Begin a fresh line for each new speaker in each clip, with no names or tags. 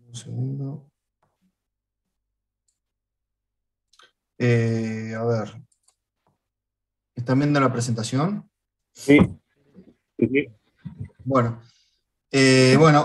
Un segundo. A ver, ¿están viendo la presentación?
Sí, sí, sí.
Bueno,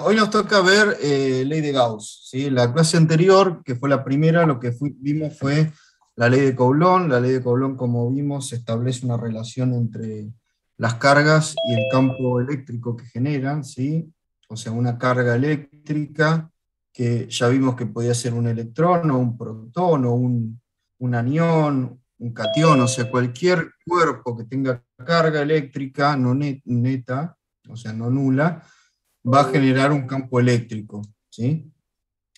hoy nos toca ver ley de Gauss, ¿sí? La clase anterior, que fue la primera, lo que vimos fue la ley de Coulomb. La ley de Coulomb, como vimos, establece una relación entre las cargas y el campo eléctrico que generan, ¿sí? O sea, una carga eléctrica que ya vimos que podía ser un electrón o un protón o un anión, un catión, o sea, cualquier cuerpo que tenga carga eléctrica no neta, o sea, no nula, va a generar un campo eléctrico, ¿sí?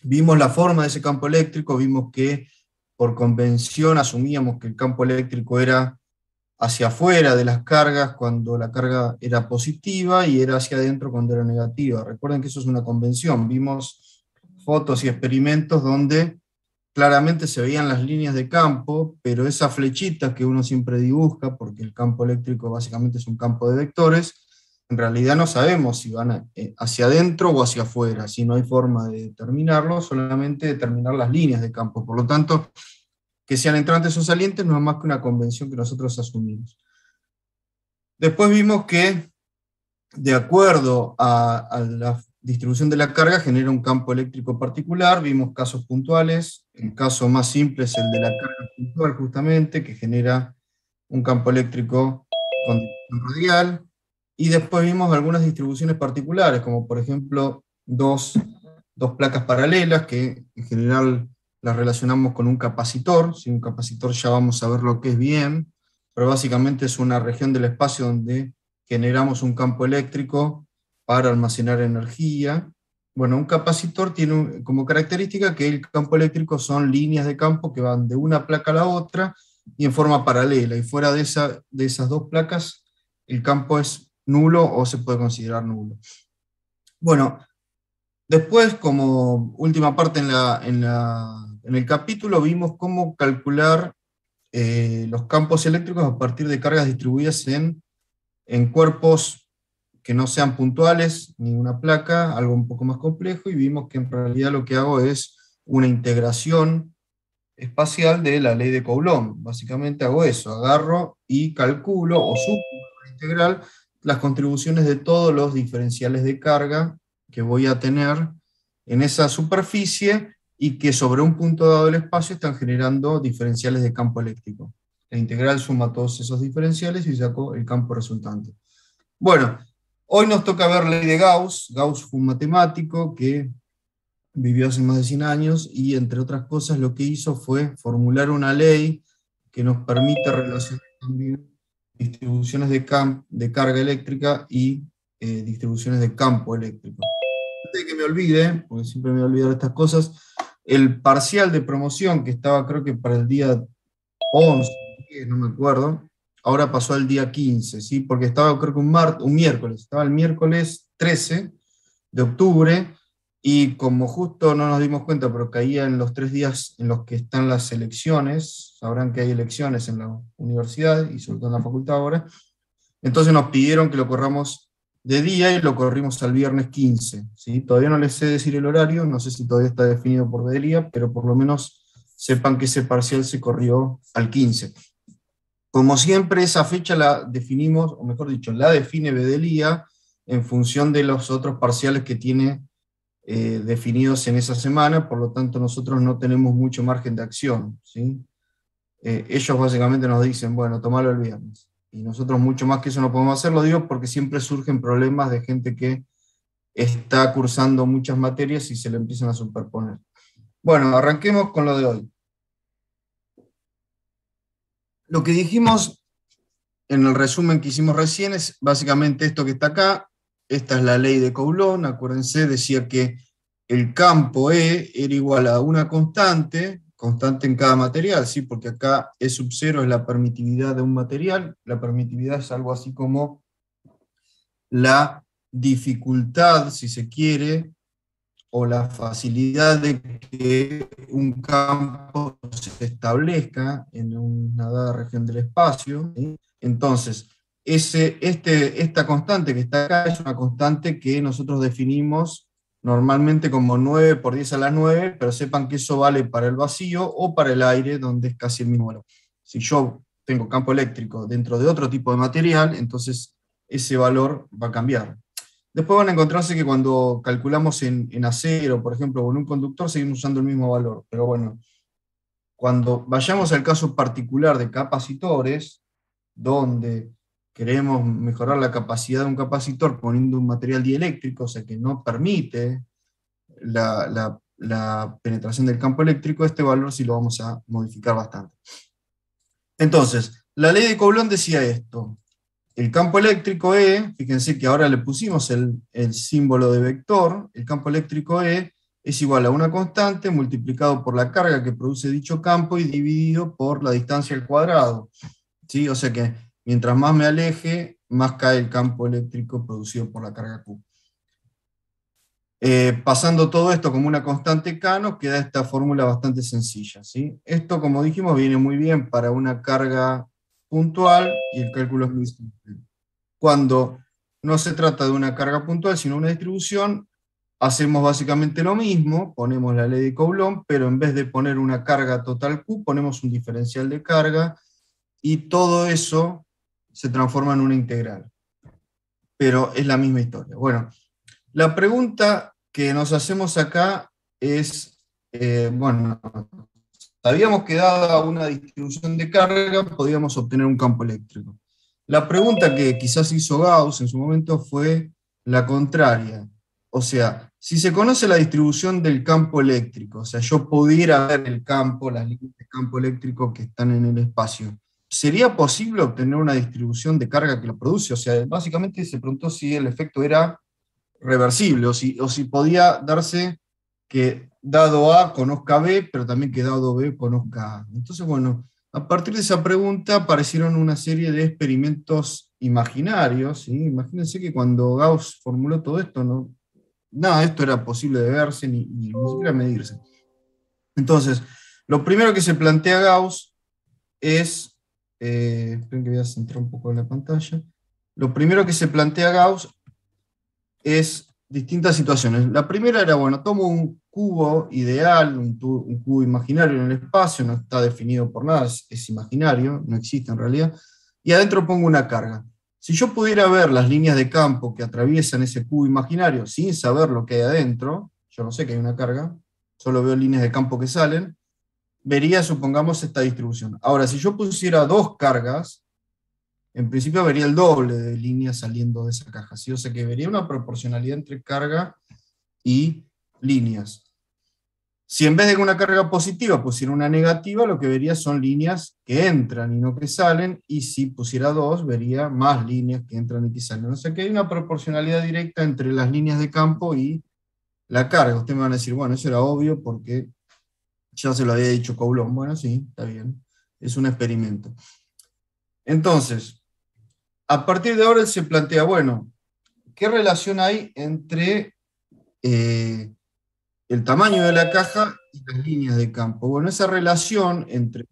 Vimos la forma de ese campo eléctrico, vimos que por convención asumíamos que el campo eléctrico era hacia afuera de las cargas cuando la carga era positiva y era hacia adentro cuando era negativa. Recuerden que eso es una convención. Vimos fotos y experimentos donde claramente se veían las líneas de campo, pero esas flechitas que uno siempre dibuja, porque el campo eléctrico básicamente es un campo de vectores, en realidad no sabemos si van hacia adentro o hacia afuera, si no hay forma de determinarlo, solamente determinar las líneas de campo. Por lo tanto, que sean entrantes o salientes no es más que una convención que nosotros asumimos. Después vimos que, de acuerdo a la distribución de la carga, genera un campo eléctrico particular. Vimos casos puntuales. El caso más simple es el de la carga puntual, justamente, que genera un campo eléctrico con dirección radial. Y después vimos algunas distribuciones particulares, como por ejemplo dos placas paralelas, que en general las relacionamos con un capacitor. Si un capacitor ya vamos a ver lo que es bien, pero básicamente es una región del espacio donde generamos un campo eléctrico para almacenar energía. Bueno, un capacitor tiene como característica que el campo eléctrico son líneas de campo que van de una placa a la otra y en forma paralela, y fuera de esas dos placas el campo es nulo o se puede considerar nulo. Bueno, después, como última parte en el capítulo, vimos cómo calcular los campos eléctricos a partir de cargas distribuidas en cuerpos que no sean puntuales, ni una placa, algo un poco más complejo, y vimos que en realidad lo que hago es una integración espacial de la ley de Coulomb. Básicamente hago eso, agarro y calculo o sumo a la integral las contribuciones de todos los diferenciales de carga que voy a tener en esa superficie y que sobre un punto dado del espacio están generando diferenciales de campo eléctrico. La integral suma todos esos diferenciales y saco el campo resultante. Bueno, hoy nos toca ver la ley de Gauss. Gauss fue un matemático que vivió hace más de 100 años y, entre otras cosas, lo que hizo fue formular una ley que nos permite relacionar también distribuciones de carga eléctrica y distribuciones de campo eléctrico. Antes de que me olvide, porque siempre me olvido de estas cosas, el parcial de promoción que estaba, creo que para el día 11, 10, no me acuerdo, ahora pasó al día 15, ¿sí? Porque estaba, creo que un miércoles, estaba el miércoles 13 de octubre, y como justo no nos dimos cuenta, pero caía en los 3 días en los que están las elecciones, sabrán que hay elecciones en la universidad y sobre todo en la facultad ahora, entonces nos pidieron que lo corramos de día y lo corrimos al viernes 15, ¿sí? Todavía no les sé decir el horario, no sé si todavía está definido por día, pero por lo menos sepan que ese parcial se corrió al 15. Como siempre, esa fecha la definimos, o mejor dicho, la define Bedelía en función de los otros parciales que tiene definidos en esa semana, por lo tanto nosotros no tenemos mucho margen de acción, ¿sí? Ellos básicamente nos dicen, bueno, tomalo el viernes, y nosotros mucho más que eso no podemos hacer. Lo digo porque siempre surgen problemas de gente que está cursando muchas materias y se le empiezan a superponer. Bueno, arranquemos con lo de hoy. Lo que dijimos en el resumen que hicimos recién es básicamente esto que está acá. Esta es la ley de Coulomb, acuérdense, decía que el campo E era igual a una constante en cada material, ¿sí? Porque acá E sub 0 es la permitividad de un material. La permitividad es algo así como la dificultad, si se quiere, o la facilidad de que un campo se establezca en una dada región del espacio, ¿sí? Entonces, esta constante que está acá es una constante que nosotros definimos normalmente como 9 por 10 a la 9, pero sepan que eso vale para el vacío o para el aire, donde es casi el mismo valor. Si yo tengo campo eléctrico dentro de otro tipo de material, entonces ese valor va a cambiar. Después van a encontrarse que cuando calculamos en acero, por ejemplo, o en un conductor, seguimos usando el mismo valor. Pero bueno, cuando vayamos al caso particular de capacitores, donde queremos mejorar la capacidad de un capacitor poniendo un material dieléctrico, o sea que no permite la penetración del campo eléctrico, este valor sí lo vamos a modificar bastante. Entonces, la ley de Coulomb decía esto: el campo eléctrico E, fíjense que ahora le pusimos el símbolo de vector, el campo eléctrico E es igual a una constante multiplicado por la carga que produce dicho campo y dividido por la distancia al cuadrado. ¿Sí? O sea que mientras más me aleje, más cae el campo eléctrico producido por la carga Q. Pasando todo esto como una constante K, nos queda esta fórmula bastante sencilla, ¿sí? Esto, como dijimos, viene muy bien para una carga puntual y el cálculo es muy simple. Cuando no se trata de una carga puntual, sino una distribución, hacemos básicamente lo mismo, ponemos la ley de Coulomb, pero en vez de poner una carga total Q, ponemos un diferencial de carga, y todo eso se transforma en una integral. Pero es la misma historia. Bueno, la pregunta que nos hacemos acá es, bueno, sabíamos que dada una distribución de carga podíamos obtener un campo eléctrico. La pregunta que quizás hizo Gauss en su momento fue la contraria. O sea, si se conoce la distribución del campo eléctrico, o sea, yo pudiera ver el campo, las líneas de campo eléctrico que están en el espacio, ¿sería posible obtener una distribución de carga que lo produce? O sea, básicamente se preguntó si el efecto era reversible, o si podía darse que dado A conozca B, pero también que dado B conozca A. Entonces, bueno, a partir de esa pregunta aparecieron una serie de experimentos imaginarios, ¿sí? Imagínense que cuando Gauss formuló todo esto, nada de esto era posible de verse, ni siquiera medirse. Entonces, lo primero que se plantea Gauss es, esperen que voy a centrar un poco en la pantalla, lo primero que se plantea Gauss es distintas situaciones. La primera era, bueno, tomo un cubo ideal, un cubo imaginario en el espacio, no está definido por nada, es imaginario, no existe en realidad, y adentro pongo una carga. Si yo pudiera ver las líneas de campo que atraviesan ese cubo imaginario sin saber lo que hay adentro, yo no sé que hay una carga, solo veo líneas de campo que salen, vería, supongamos, esta distribución. Ahora, si yo pusiera dos cargas, en principio vería el doble de líneas saliendo de esa caja, ¿sí? O sea que vería una proporcionalidad entre carga y líneas. Si en vez de una carga positiva pusiera una negativa, lo que vería son líneas que entran y no que salen, y si pusiera dos, vería más líneas que entran y que salen. O sea que hay una proporcionalidad directa entre las líneas de campo y la carga. Ustedes me van a decir, bueno, eso era obvio porque ya se lo había dicho Coulomb. Bueno, sí, está bien, es un experimento. Entonces, a partir de ahora se plantea, bueno, ¿qué relación hay entre el tamaño de la caja y las líneas de campo? Bueno, esa relación entre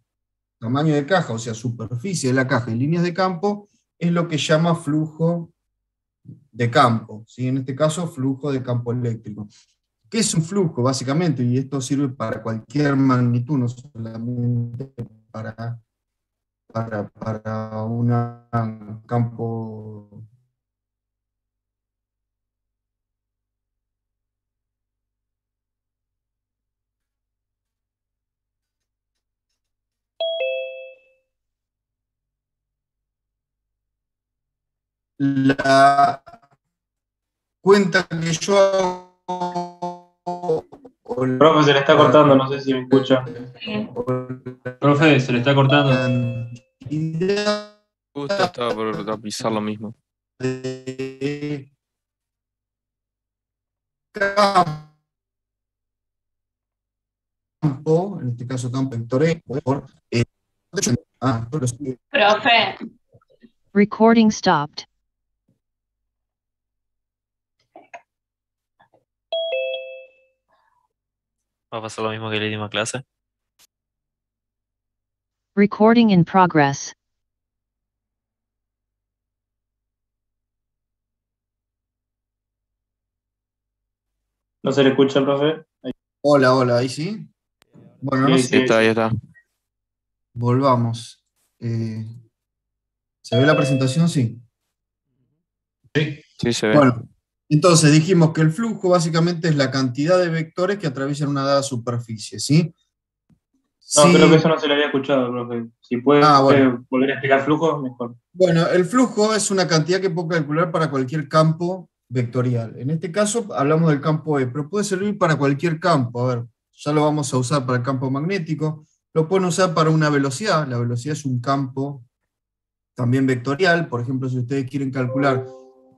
tamaño de caja, o sea, superficie de la caja y líneas de campo, es lo que llama flujo de campo, ¿sí? En este caso, flujo de campo eléctrico. ¿Qué es un flujo, básicamente? Y esto sirve para cualquier magnitud, no solamente para un campo. La cuenta que yo hago, o
Profe, se le está
la,
cortando, no sé si me escucha.
o
Profe, se le está cortando.
cantidad
Justo estaba por avisar lo mismo.
de campo, en este caso campo vector E, por
Profe,
Recording stopped.
¿Va a pasar lo mismo que la última clase?
Recording in progress.
No se le escucha, profe.
Hola, hola, ahí sí. Bueno, no
Sí,
sé,
Ahí está.
volvamos. ¿Se ve la presentación? Sí.
Sí, se ve.
Bueno, entonces dijimos que el flujo básicamente es la cantidad de vectores que atraviesan una dada superficie, ¿sí?
No, creo que
Sí.
eso no se le había escuchado, profe. Si puede
Bueno.
volver a explicar flujo, mejor.
Bueno, el flujo es una cantidad que puedo calcular para cualquier campo vectorial. En este caso hablamos del campo E, pero puede servir para cualquier campo. A ver, ya lo vamos a usar para el campo magnético. Lo pueden usar para una velocidad. La velocidad es un campo también vectorial. Por ejemplo, si ustedes quieren calcular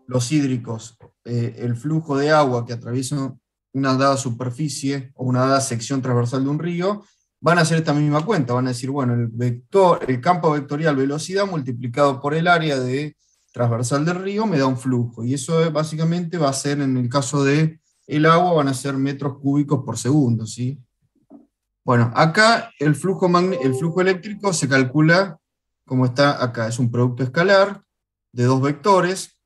los hídricos, el flujo de agua que atraviesa una dada superficie o una dada sección transversal de un río, van a hacer esta misma cuenta. Van a decir, bueno, el campo vectorial velocidad multiplicado por el área de transversal del río me da un flujo. Y eso básicamente va a ser, en el caso de el agua, van a ser metros cúbicos por segundo, ¿sí? Bueno, acá el flujo eléctrico se calcula como está acá. Es un producto escalar de dos vectores.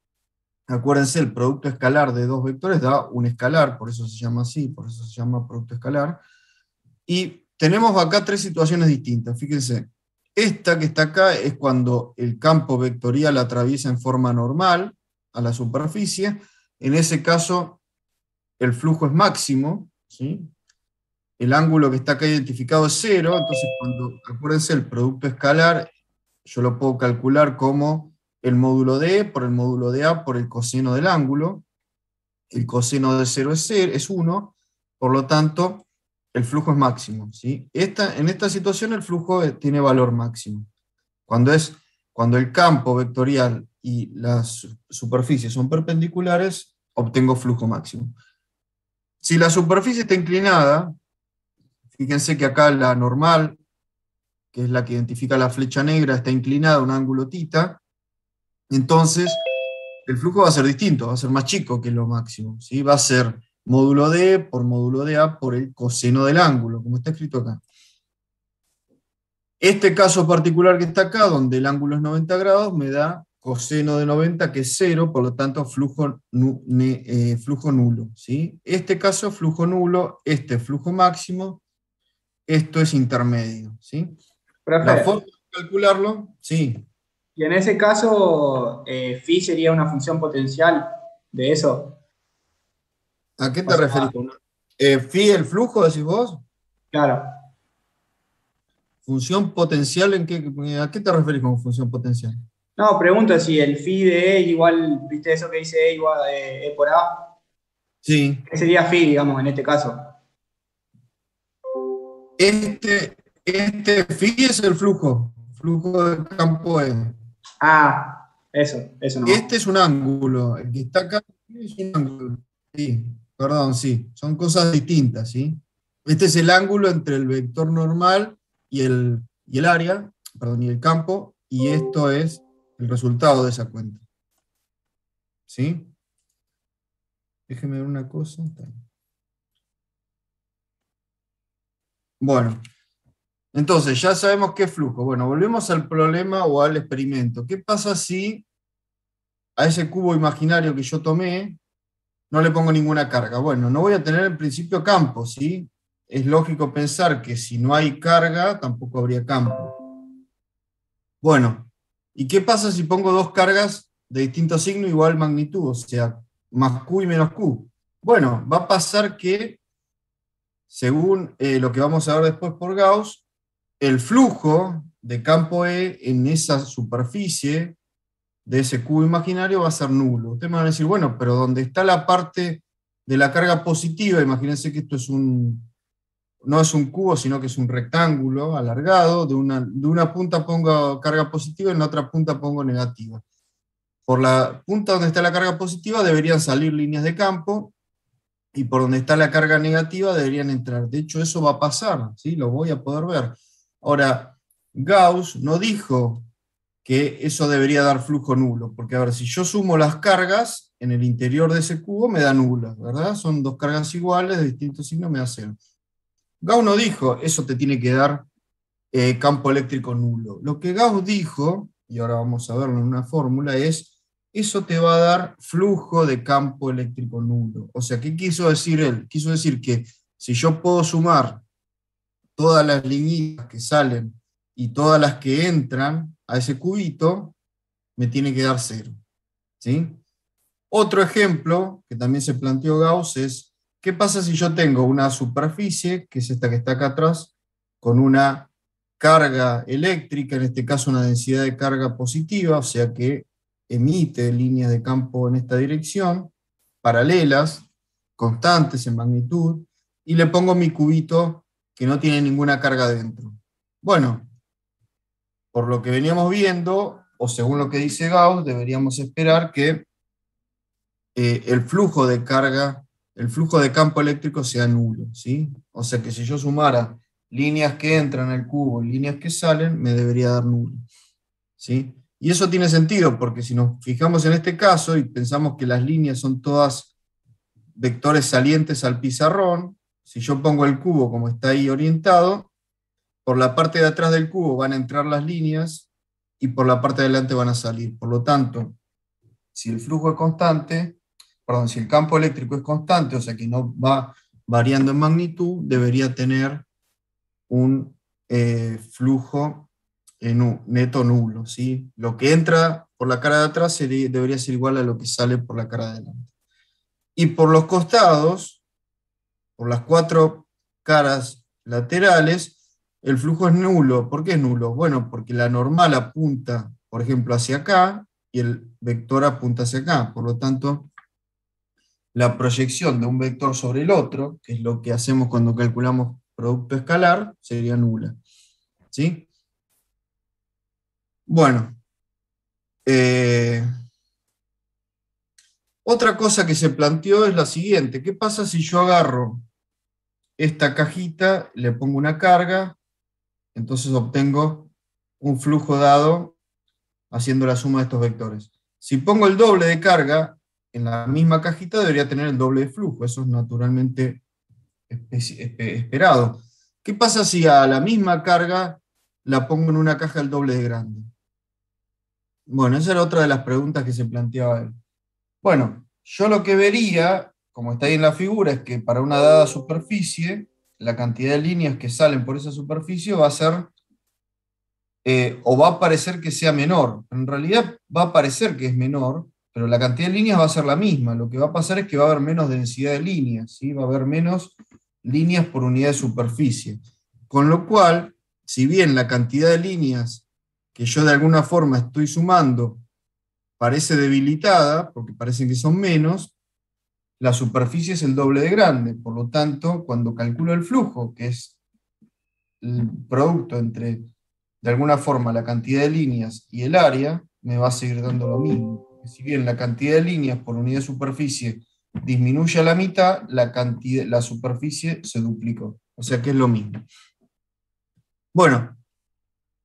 Acuérdense, el producto escalar de dos vectores da un escalar, por eso se llama así, por eso se llama producto escalar. Y tenemos acá tres situaciones distintas, fíjense. Esta que está acá es cuando el campo vectorial atraviesa en forma normal a la superficie. En ese caso, el flujo es máximo, ¿sí? El ángulo que está acá identificado es cero, entonces acuérdense, el producto escalar, yo lo puedo calcular como el módulo de E por el módulo de A por el coseno del ángulo. El coseno de 0 es 1, por lo tanto, el flujo es máximo, ¿sí? En esta situación el flujo tiene valor máximo. Cuando el campo vectorial y las superficies son perpendiculares, obtengo flujo máximo. Si la superficie está inclinada, fíjense que acá la normal, que es la que identifica la flecha negra, está inclinada a un ángulo θ, entonces el flujo va a ser distinto, va a ser más chico que lo máximo, ¿sí? Va a ser módulo D por módulo de A por el coseno del ángulo, como está escrito acá. Este caso particular que está acá, donde el ángulo es 90 grados, me da coseno de 90, que es 0, por lo tanto flujo nulo, ¿sí? Este caso flujo nulo, este flujo máximo, esto es intermedio, ¿sí? La
Profe,
forma de calcularlo, sí.
y en ese caso, phi sería una función potencial de eso.
¿A qué
O
te referís?
sea,
¿Phi el flujo, decís vos?
claro.
¿Función potencial a qué te referís con función potencial?
No, pregunto si el phi de E igual, viste eso que dice E igual E por A,
Sí.
¿qué sería phi, digamos, en este caso?
Este phi es el flujo del campo E.
Ah, eso nomás.
Este es un ángulo, el que está acá es un ángulo. Sí, perdón, sí, son cosas distintas, ¿sí? Este es el ángulo entre el vector normal y el área, perdón, y el campo, y esto es el resultado de esa cuenta. ¿Sí? Déjeme ver una cosa. Bueno, entonces ya sabemos qué es flujo. Bueno, volvemos al problema o al experimento. ¿Qué pasa si a ese cubo imaginario que yo tomé no le pongo ninguna carga? Bueno, no voy a tener en principio campo, ¿sí? Es lógico pensar que si no hay carga, tampoco habría campo. Bueno, ¿y qué pasa si pongo dos cargas de distinto signo igual magnitud? O sea, más Q y menos Q. Bueno, va a pasar que, según lo que vamos a ver después por Gauss, el flujo de campo E en esa superficie de ese cubo imaginario va a ser nulo. Ustedes me van a decir, bueno, pero donde está la parte de la carga positiva, imagínense que esto no es un cubo, sino que es un rectángulo alargado, de una punta pongo carga positiva y en la otra punta pongo negativa. Por la punta donde está la carga positiva deberían salir líneas de campo, y por donde está la carga negativa deberían entrar. De hecho, eso va a pasar, ¿sí? Lo voy a poder ver. Ahora, Gauss no dijo que eso debería dar flujo nulo, porque a ver, si yo sumo las cargas en el interior de ese cubo me da nula, ¿verdad? Son dos cargas iguales de distintos signos, me da cero. Gauss no dijo, eso te tiene que dar campo eléctrico nulo. Lo que Gauss dijo, y ahora vamos a verlo en una fórmula, es eso te va a dar flujo de campo eléctrico nulo. O sea, ¿qué quiso decir él? Quiso decir que si yo puedo sumar todas las líneas que salen y todas las que entran a ese cubito, me tiene que dar 0. ¿Sí? Otro ejemplo que también se planteó Gauss es, ¿qué pasa si yo tengo una superficie, que es esta que está acá atrás, con una carga eléctrica, en este caso una densidad de carga positiva, o sea que emite líneas de campo en esta dirección, paralelas, constantes en magnitud, y le pongo mi cubito que no tiene ninguna carga dentro? Bueno, por lo que veníamos viendo, o según lo que dice Gauss, deberíamos esperar que el flujo de carga, el flujo de campo eléctrico sea nulo, ¿sí? O sea que si yo sumara líneas que entran al cubo y líneas que salen, me debería dar nulo, ¿sí? Y eso tiene sentido, porque si nos fijamos en este caso y pensamos que las líneas son todas vectores salientes al pizarrón, si yo pongo el cubo como está ahí orientado, por la parte de atrás del cubo van a entrar las líneas y por la parte de adelante van a salir. Por lo tanto, si el flujo es constante, perdón, si el campo eléctrico es constante, o sea que no va variando en magnitud, debería tener un flujo neto nulo, ¿sí? Lo que entra por la cara de atrás debería ser igual a lo que sale por la cara de adelante. Y por los costados, por las 4 caras laterales, el flujo es nulo. ¿Por qué es nulo? Bueno, porque la normal apunta, por ejemplo, hacia acá, y el vector apunta hacia acá. Por lo tanto, la proyección de un vector sobre el otro, que es lo que hacemos cuando calculamos producto escalar, sería nula. ¿Sí? Bueno. Otra cosa que se planteó es la siguiente. ¿Qué pasa si yo agarro esta cajita, le pongo una carga, entonces obtengo un flujo dado haciendo la suma de estos vectores? Si pongo el doble de carga en la misma cajita, debería tener el doble de flujo. Eso es naturalmente esperado. ¿Qué pasa si a la misma carga la pongo en una caja el doble de grande? Bueno, esa era otra de las preguntas que se planteaba él. Bueno, yo lo que vería, como está ahí en la figura, es que para una dada superficie, la cantidad de líneas que salen por esa superficie va a ser, o va a parecer que sea menor. En realidad va a parecer que es menor, pero la cantidad de líneas va a ser la misma. Lo que va a pasar es que va a haber menos densidad de líneas, ¿sí? Va a haber menos líneas por unidad de superficie. Con lo cual, si bien la cantidad de líneas que yo de alguna forma estoy sumando parece debilitada, porque parecen que son menos, la superficie es el doble de grande. Por lo tanto, cuando calculo el flujo, que es el producto entre, de alguna forma, la cantidad de líneas y el área, me va a seguir dando lo mismo. Si bien la cantidad de líneas por unidad de superficie disminuye a la mitad, la superficie se duplicó. O sea que es lo mismo. Bueno,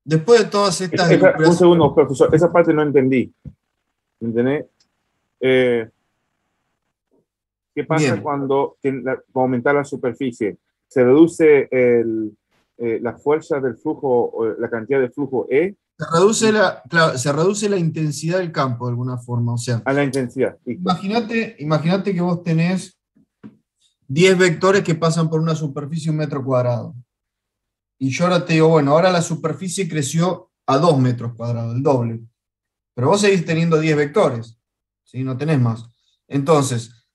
después de todas estas...
Un segundo, profesor, esa parte no entendí. ¿Entendés? ¿Qué pasa
Bien.
cuando aumentar la superficie? ¿Se reduce la fuerza del flujo, o la cantidad de flujo E?
Se reduce la intensidad del campo de alguna forma. O sea,
a la intensidad.
Imagínate que vos tenés 10 vectores que pasan por una superficie 1 metro cuadrado. Y yo ahora te digo, bueno, ahora la superficie creció a 2 metros cuadrados, el doble. Pero vos seguís teniendo 10 vectores, ¿sí? No tenés más. Entonces,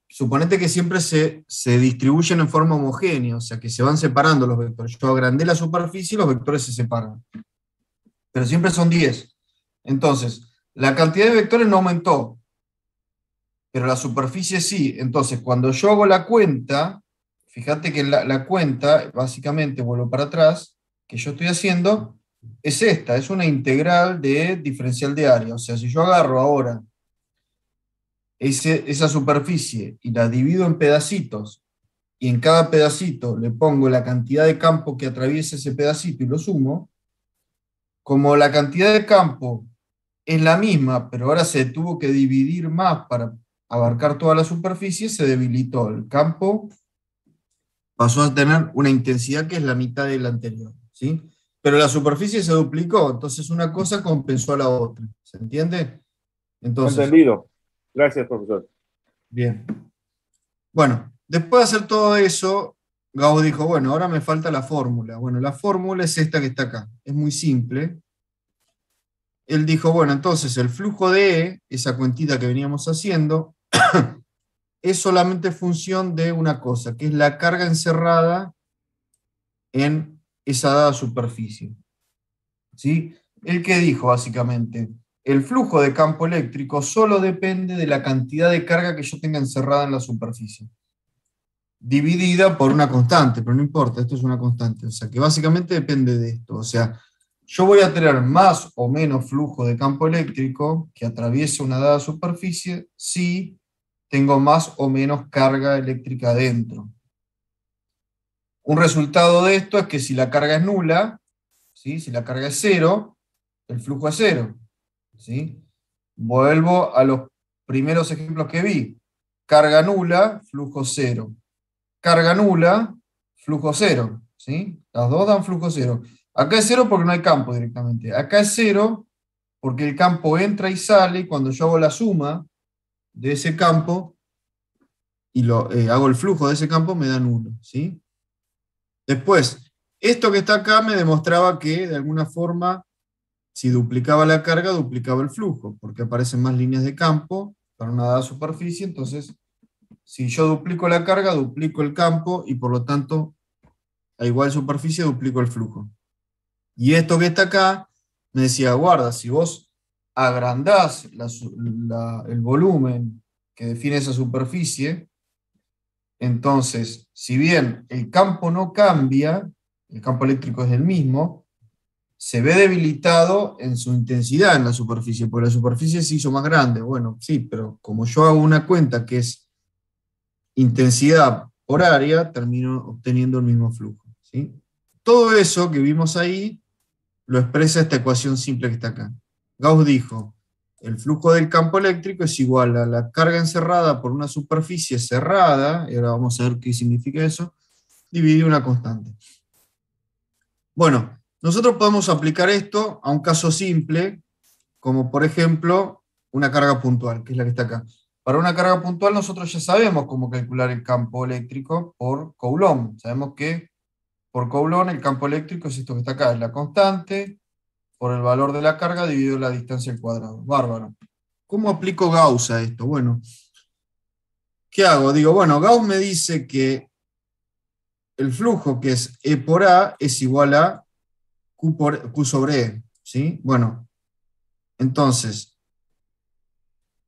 suponete que siempre se distribuyen en forma homogénea, o sea que se van separando los vectores. Yo agrandé la superficie y los vectores se separan. Pero siempre son 10. Entonces, la cantidad de vectores no aumentó, pero la superficie sí. Entonces, cuando yo hago la cuenta, fíjate que la cuenta, básicamente, vuelvo para atrás, que yo estoy haciendo, es esta, es una integral de diferencial de área. O sea, si yo agarro ahora esa superficie y la divido en pedacitos, y en cada pedacito le pongo la cantidad de campo que atraviesa ese pedacito y lo sumo, como la cantidad de campo es la misma, pero ahora se tuvo que dividir más para abarcar toda la superficie, se debilitó. El campo pasó a tener una intensidad que es la mitad de la anterior, ¿sí? Pero la superficie se duplicó, entonces una cosa compensó a la otra, ¿se entiende? Entonces,
Entendido. Gracias, profesor.
bien. Bueno, después de hacer todo eso, Gauss dijo, bueno, ahora me falta la fórmula. Bueno, la fórmula es esta que está acá. Es muy simple. Él dijo, bueno, entonces el flujo de E, esa cuentita que veníamos haciendo, es solamente función de una cosa, que es la carga encerrada en esa dada superficie. ¿Sí? ¿El que dijo, básicamente? El flujo de campo eléctrico solo depende de la cantidad de carga que yo tenga encerrada en la superficie, dividida por una constante, pero no importa, esto es una constante, o sea que básicamente depende de esto, o sea, yo voy a tener más o menos flujo de campo eléctrico que atraviese una dada superficie si tengo más o menos carga eléctrica adentro. Un resultado de esto es que si la carga es nula, ¿sí? Si la carga es cero, el flujo es cero, ¿sí? Vuelvo a los primeros ejemplos que vi. Carga nula, flujo cero. Carga nula, flujo cero, ¿sí? Las dos dan flujo cero. Acá es cero porque no hay campo directamente. Acá es cero porque el campo entra y sale, y cuando yo hago la suma de ese campo, y hago el flujo de ese campo, me da nulo, ¿sí? Después, esto que está acá me demostraba que, de alguna forma, si duplicaba la carga, duplicaba el flujo, porque aparecen más líneas de campo para una dada superficie, entonces, si yo duplico la carga, duplico el campo, y por lo tanto, a igual superficie, duplico el flujo. Y esto que está acá, me decía, guarda, si vos agrandás el volumen que define esa superficie, entonces, si bien el campo no cambia, el campo eléctrico es el mismo, se ve debilitado en su intensidad en la superficie, porque la superficie se hizo más grande. Bueno, sí, pero como yo hago una cuenta que es intensidad por área, termino obteniendo el mismo flujo, ¿sí? Todo eso que vimos ahí lo expresa esta ecuación simple que está acá. Gauss dijo, el flujo del campo eléctrico es igual a la carga encerrada por una superficie cerrada, y ahora vamos a ver qué significa eso, dividido una constante. Bueno, nosotros podemos aplicar esto a un caso simple, como por ejemplo una carga puntual, que es la que está acá. Para una carga puntual nosotros ya sabemos cómo calcular el campo eléctrico por Coulomb. Sabemos que por Coulomb el campo eléctrico es esto que está acá, es la constante por el valor de la carga dividido la distancia al cuadrado. Bárbaro. ¿Cómo aplico Gauss a esto? Bueno, ¿qué hago? Digo, bueno, Gauss me dice que el flujo que es E por A es igual a Q sobre E, ¿sí? Bueno, entonces,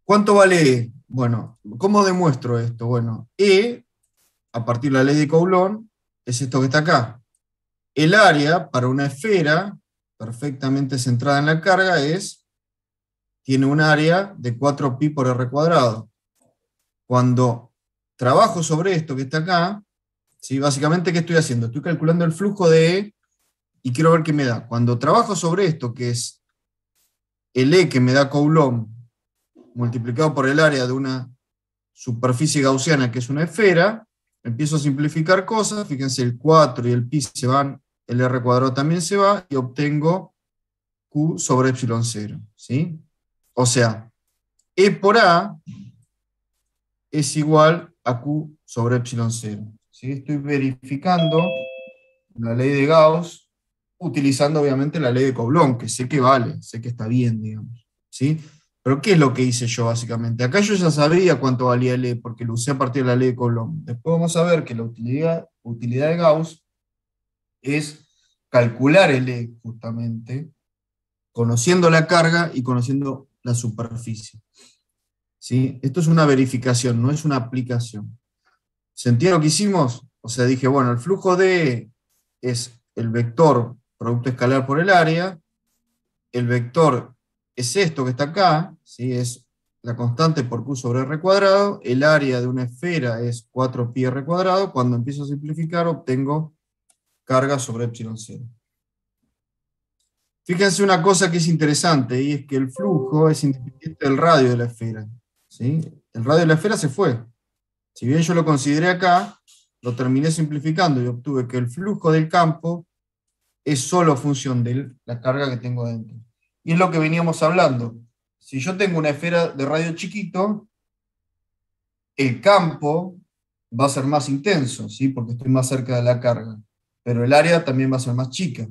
¿cuánto vale E? Bueno, ¿cómo demuestro esto? Bueno, E, a partir de la ley de Coulomb, es esto que está acá. El área para una esfera perfectamente centrada en la carga tiene un área de 4pi por r cuadrado. Cuando trabajo sobre esto que está acá, ¿sí? Básicamente, ¿qué estoy haciendo? Estoy calculando el flujo de E y quiero ver qué me da. Cuando trabajo sobre esto, que es el E que me da Coulomb, multiplicado por el área de una superficie gaussiana, que es una esfera, empiezo a simplificar cosas, fíjense, el 4 y el pi se van, el r cuadrado también se va, y obtengo Q sobre epsilon 0, ¿sí? O sea, E por A es igual a Q sobre epsilon 0, ¿sí? Estoy verificando la ley de Gauss, utilizando obviamente la ley de Coulomb, que sé que vale, sé que está bien, digamos, ¿sí? Pero ¿qué es lo que hice yo básicamente? Acá yo ya sabía cuánto valía el E, porque lo usé a partir de la ley de Coulomb. Después vamos a ver que la utilidad de Gauss es calcular el E, justamente, conociendo la carga y conociendo la superficie. ¿Sí? Esto es una verificación, no es una aplicación. ¿Se entiende lo que hicimos? O sea, dije, bueno, el flujo de E es el vector producto escalar por el área, el vector es esto que está acá, ¿sí? Es la constante por Q sobre R cuadrado, el área de una esfera es 4pi R cuadrado, cuando empiezo a simplificar obtengo carga sobre epsilon 0. Fíjense una cosa que es interesante, y es que el flujo es independiente del radio de la esfera, ¿sí? El radio de la esfera se fue. Si bien yo lo consideré acá, lo terminé simplificando y obtuve que el flujo del campo es solo función de la carga que tengo dentro. Y es lo que veníamos hablando. si yo tengo una esfera de radio chiquito, el campo va a ser más intenso, ¿sí? Porque estoy más cerca de la carga, pero el área también va a ser más chica.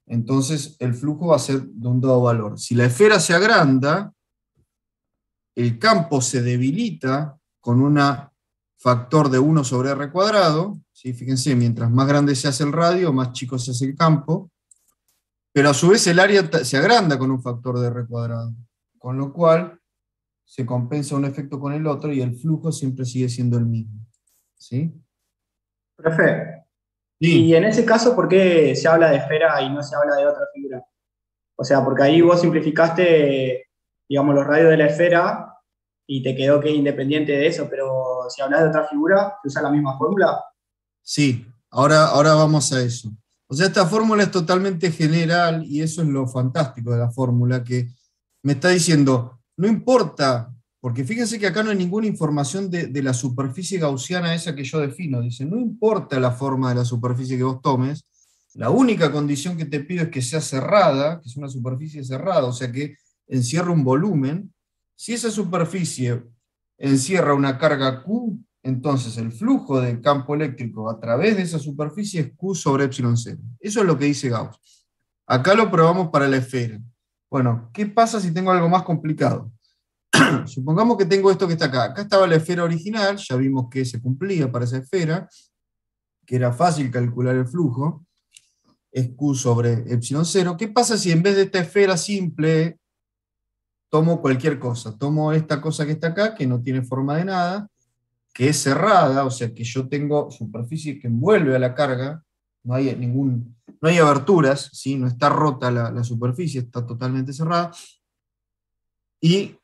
Entonces el flujo va a ser de un dado valor. Si la esfera se agranda, el campo se debilita con un factor de 1 sobre r cuadrado, ¿sí? Fíjense, mientras más grande se hace el radio, más chico se hace el campo, pero a su vez el área se agranda con un factor de r cuadrado, con lo cual se compensa un efecto con el otro y el flujo siempre sigue siendo el mismo. ¿Sí?
Profe,
Sí.
y en ese caso, ¿por qué se habla de esfera y no se habla de otra figura? O sea, porque ahí vos simplificaste, digamos, los radios de la esfera y te quedó que es independiente de eso, pero si hablas de otra figura, ¿se usa la misma fórmula?
Sí, ahora vamos a eso. O sea, esta fórmula es totalmente general y eso es lo fantástico de la fórmula, que me está diciendo, no importa, porque fíjense que acá no hay ninguna información de la superficie gaussiana esa que yo defino. Dice, no importa la forma de la superficie que vos tomes, la única condición que te pido es que sea cerrada, que es una superficie cerrada, o sea que encierra un volumen. Si esa superficie encierra una carga Q, entonces el flujo del campo eléctrico a través de esa superficie es Q sobre epsilon 0. Eso es lo que dice Gauss. Acá lo probamos para la esfera. Bueno, ¿qué pasa si tengo algo más complicado? Supongamos que tengo esto que está acá. Acá estaba la esfera original, ya vimos que se cumplía para esa esfera, que era fácil calcular el flujo, es Q sobre epsilon 0. ¿Qué pasa si en vez de esta esfera simple tomo cualquier cosa? Tomo esta cosa que está acá, que no tiene forma de nada, que es cerrada, o sea que yo tengo superficie que envuelve a la carga, no hay aberturas, ¿sí? No está rota la superficie, está totalmente cerrada, y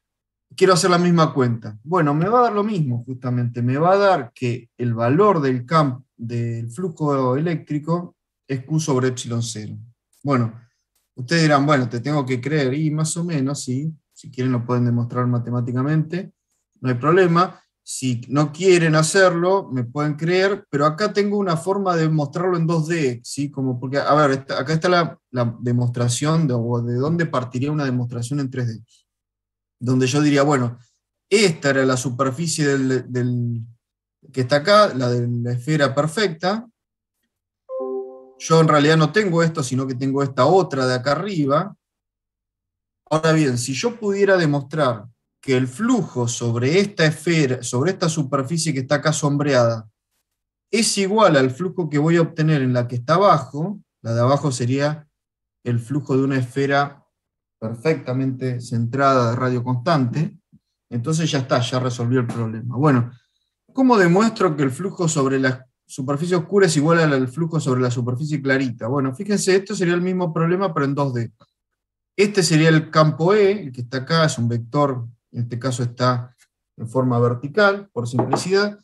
quiero hacer la misma cuenta. Bueno, me va a dar lo mismo, justamente, me va a dar que el valor del campo, del flujo eléctrico, es Q sobre epsilon 0. Bueno, ustedes dirán, bueno, te tengo que creer, y más o menos, sí, si quieren lo pueden demostrar matemáticamente, no hay problema. Si no quieren hacerlo, me pueden creer, pero acá tengo una forma de mostrarlo en 2D, ¿sí? Como porque, a ver, acá está la demostración, o de dónde partiría una demostración en 3D. Donde yo diría, bueno, esta era la superficie que está acá, la de la esfera perfecta. Yo en realidad no tengo esto, sino que tengo esta otra de acá arriba. Ahora bien, si yo pudiera demostrar que el flujo sobre esta esfera, sobre esta superficie que está acá sombreada, es igual al flujo que voy a obtener en la que está abajo, la de abajo sería el flujo de una esfera perfectamente centrada de radio constante, entonces ya está, ya resolví el problema. Bueno, ¿cómo demuestro que el flujo sobre la superficie oscura es igual al flujo sobre la superficie clarita? Bueno, fíjense, esto sería el mismo problema, pero en 2D. Este sería el campo E, el que está acá, es un vector, en este caso está en forma vertical, por simplicidad.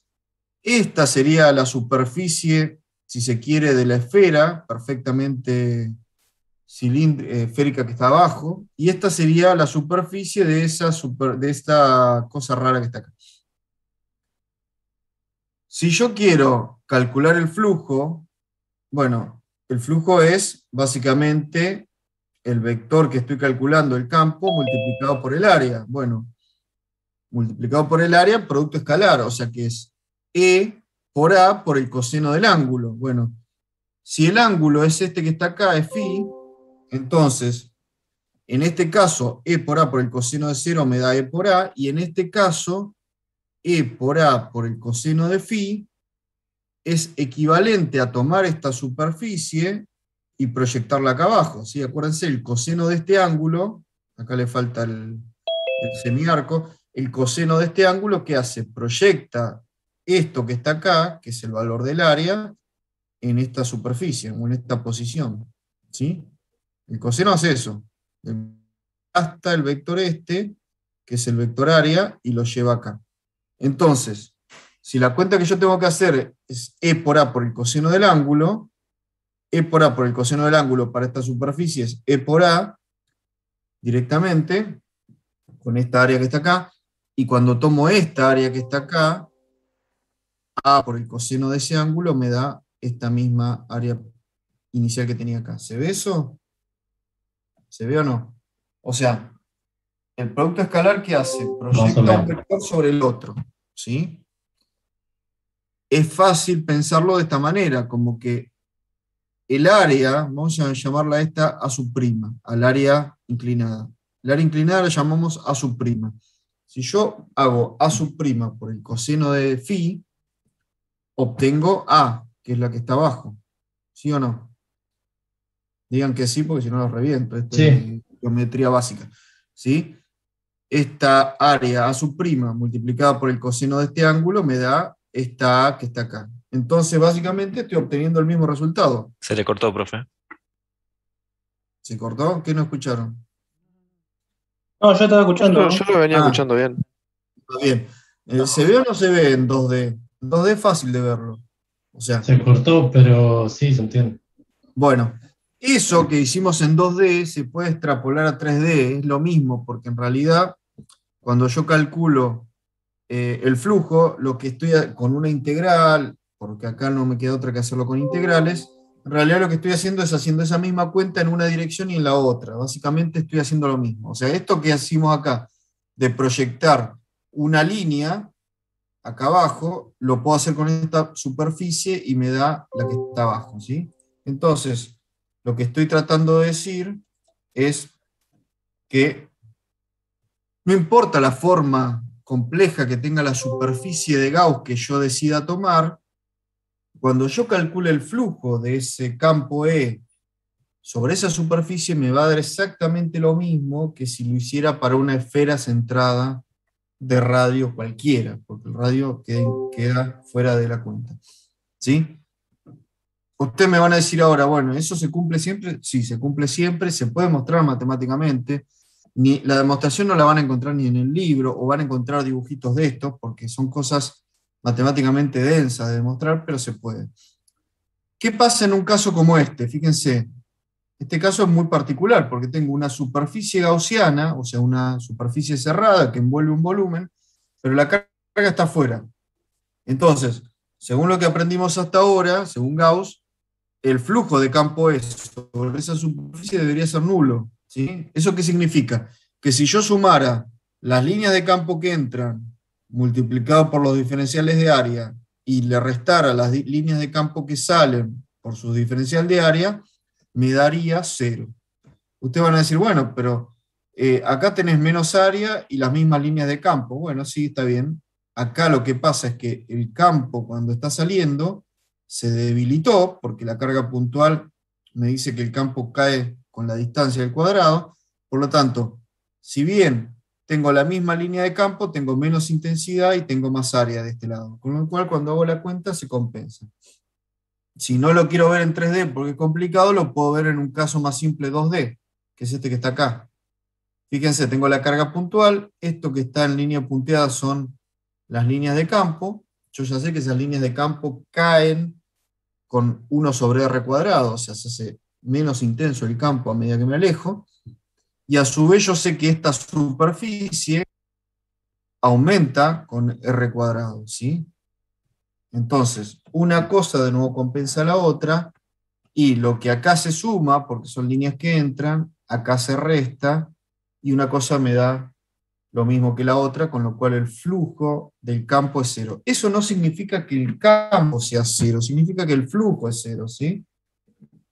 Esta sería la superficie, si se quiere, de la esfera, perfectamente esférica que está abajo, y esta sería la superficie de esta cosa rara que está acá. Si yo quiero calcular el flujo, bueno, el flujo es básicamente el vector que estoy calculando, el campo, multiplicado por el área. Bueno, multiplicado por el área, producto escalar, o sea que es E por A por el coseno del ángulo. Bueno, si el ángulo es este que está acá, es phi, entonces, en este caso, E por A por el coseno de 0 me da E por A, y en este caso, E por A por el coseno de phi es equivalente a tomar esta superficie y proyectarla acá abajo, ¿sí? Acuérdense, el coseno de este ángulo, acá le falta el semiarco, el coseno de este ángulo, ¿qué hace? Proyecta esto que está acá, que es el valor del área, en esta superficie, o en esta posición, ¿sí? El coseno hace eso, hasta el vector este, que es el vector área, y lo lleva acá. Entonces, si la cuenta que yo tengo que hacer es E por A por el coseno del ángulo, E por A por el coseno del ángulo para esta superficie es E por A, directamente, con esta área que está acá, y cuando tomo esta área que está acá, A por el coseno de ese ángulo me da esta misma área inicial que tenía acá. ¿Se ve eso? ¿Se ve o no? O sea, el producto escalar, ¿qué hace?
Más o
Proyecta un
menos.
vector sobre el otro, ¿sí? Es fácil pensarlo de esta manera, como que el área, vamos a llamarla esta A sub prima, al área inclinada. El área inclinada la llamamos A sub prima. Si yo hago A sub prima por el coseno de phi, obtengo A, que es la que está abajo. ¿Sí o no? Digan que sí, porque si no los reviento. Esto
Sí.
es geometría básica. ¿Sí? Esta área A sub prima multiplicada por el coseno de este ángulo me da esta A que está acá. Entonces, básicamente, estoy obteniendo el mismo resultado.
Se le cortó, profe.
¿Se cortó? ¿Qué no escucharon?
No, yo estaba escuchando, ¿no?
Yo lo venía
Ah.
escuchando bien.
Está bien. ¿Se ve o no se ve en 2D? En 2D es fácil de verlo. O sea,
Se cortó, pero sí, se entiende.
bueno, eso que hicimos en 2D se puede extrapolar a 3D, es lo mismo, porque en realidad, cuando yo calculo el flujo, lo que estoy con una integral, porque acá no me queda otra que hacerlo con integrales, en realidad lo que estoy haciendo es haciendo esa misma cuenta en una dirección y en la otra. Básicamente estoy haciendo lo mismo. O sea, esto que hicimos acá, de proyectar una línea acá abajo, lo puedo hacer con esta superficie y me da la que está abajo, ¿sí? Entonces, lo que estoy tratando de decir es que no importa la forma compleja que tenga la superficie de Gauss que yo decida tomar, cuando yo calcule el flujo de ese campo E sobre esa superficie me va a dar exactamente lo mismo que si lo hiciera para una esfera centrada de radio cualquiera, porque el radio queda fuera de la cuenta. ¿Sí? Ustedes me van a decir ahora, bueno, ¿eso se cumple siempre? Sí, se cumple siempre, se puede mostrar matemáticamente. La demostración no la van a encontrar ni en el libro, o van a encontrar dibujitos de estos, porque son cosas matemáticamente densas de demostrar, pero se puede. ¿Qué pasa en un caso como este? Fíjense, este caso es muy particular, porque tengo una superficie gaussiana, o sea, una superficie cerrada que envuelve un volumen, pero la carga está afuera. Entonces, según lo que aprendimos hasta ahora, según Gauss, el flujo de campo E sobre esa superficie debería ser nulo. ¿Sí? ¿Eso qué significa? Que si yo sumara las líneas de campo que entran, multiplicado por los diferenciales de área, y le restara las líneas de campo que salen por su diferencial de área, me daría 0. Ustedes van a decir, bueno, pero acá tenés menos área y las mismas líneas de campo. Bueno, sí, está bien. Acá lo que pasa es que el campo, cuando está saliendo, se debilitó, porque la carga puntual me dice que el campo cae con la distancia del cuadrado. Por lo tanto, si bien tengo la misma línea de campo, tengo menos intensidad y tengo más área de este lado. Con lo cual, cuando hago la cuenta, se compensa. Si no lo quiero ver en 3D porque es complicado, lo puedo ver en un caso más simple 2D, que es este que está acá. Fíjense, tengo la carga puntual, esto que está en línea punteada son las líneas de campo. Yo ya sé que esas líneas de campo caen con 1 sobre R cuadrado, o sea, se hace menos intenso el campo a medida que me alejo, y a su vez yo sé que esta superficie aumenta con R cuadrado, ¿sí? Entonces, una cosa de nuevo compensa a la otra, y lo que acá se suma, porque son líneas que entran, acá se resta, y una cosa me da lo mismo que la otra, con lo cual el flujo del campo es 0. Eso no significa que el campo sea 0, significa que el flujo es 0, ¿sí?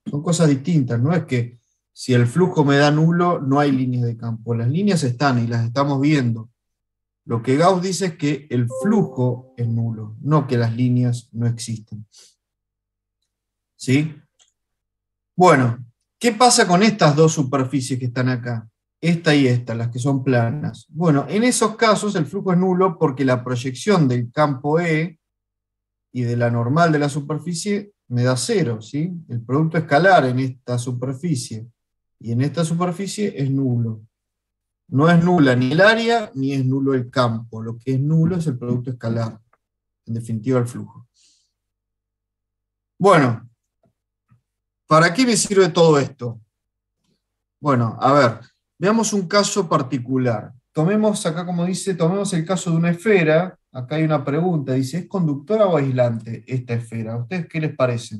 Son cosas distintas, no es que si el flujo me da nulo, no hay líneas de campo. Las líneas están y las estamos viendo. Lo que Gauss dice es que el flujo es nulo, no que las líneas no existen. ¿Sí? Bueno, ¿qué pasa con estas dos superficies que están acá? Esta y esta, las que son planas. Bueno, en esos casos el flujo es nulo porque la proyección del campo E y de la normal de la superficie me da 0, ¿sí? El producto escalar en esta superficie y en esta superficie es nulo. No es nula ni el área ni es nulo el campo. Lo que es nulo es el producto escalar. En definitiva, el flujo. Bueno, ¿para qué me sirve todo esto? Bueno, a ver, veamos un caso particular. Tomemos acá, como dice, tomemos el caso de una esfera. Acá hay una pregunta, dice, ¿es conductora o aislante esta esfera? ¿A ustedes qué les parece?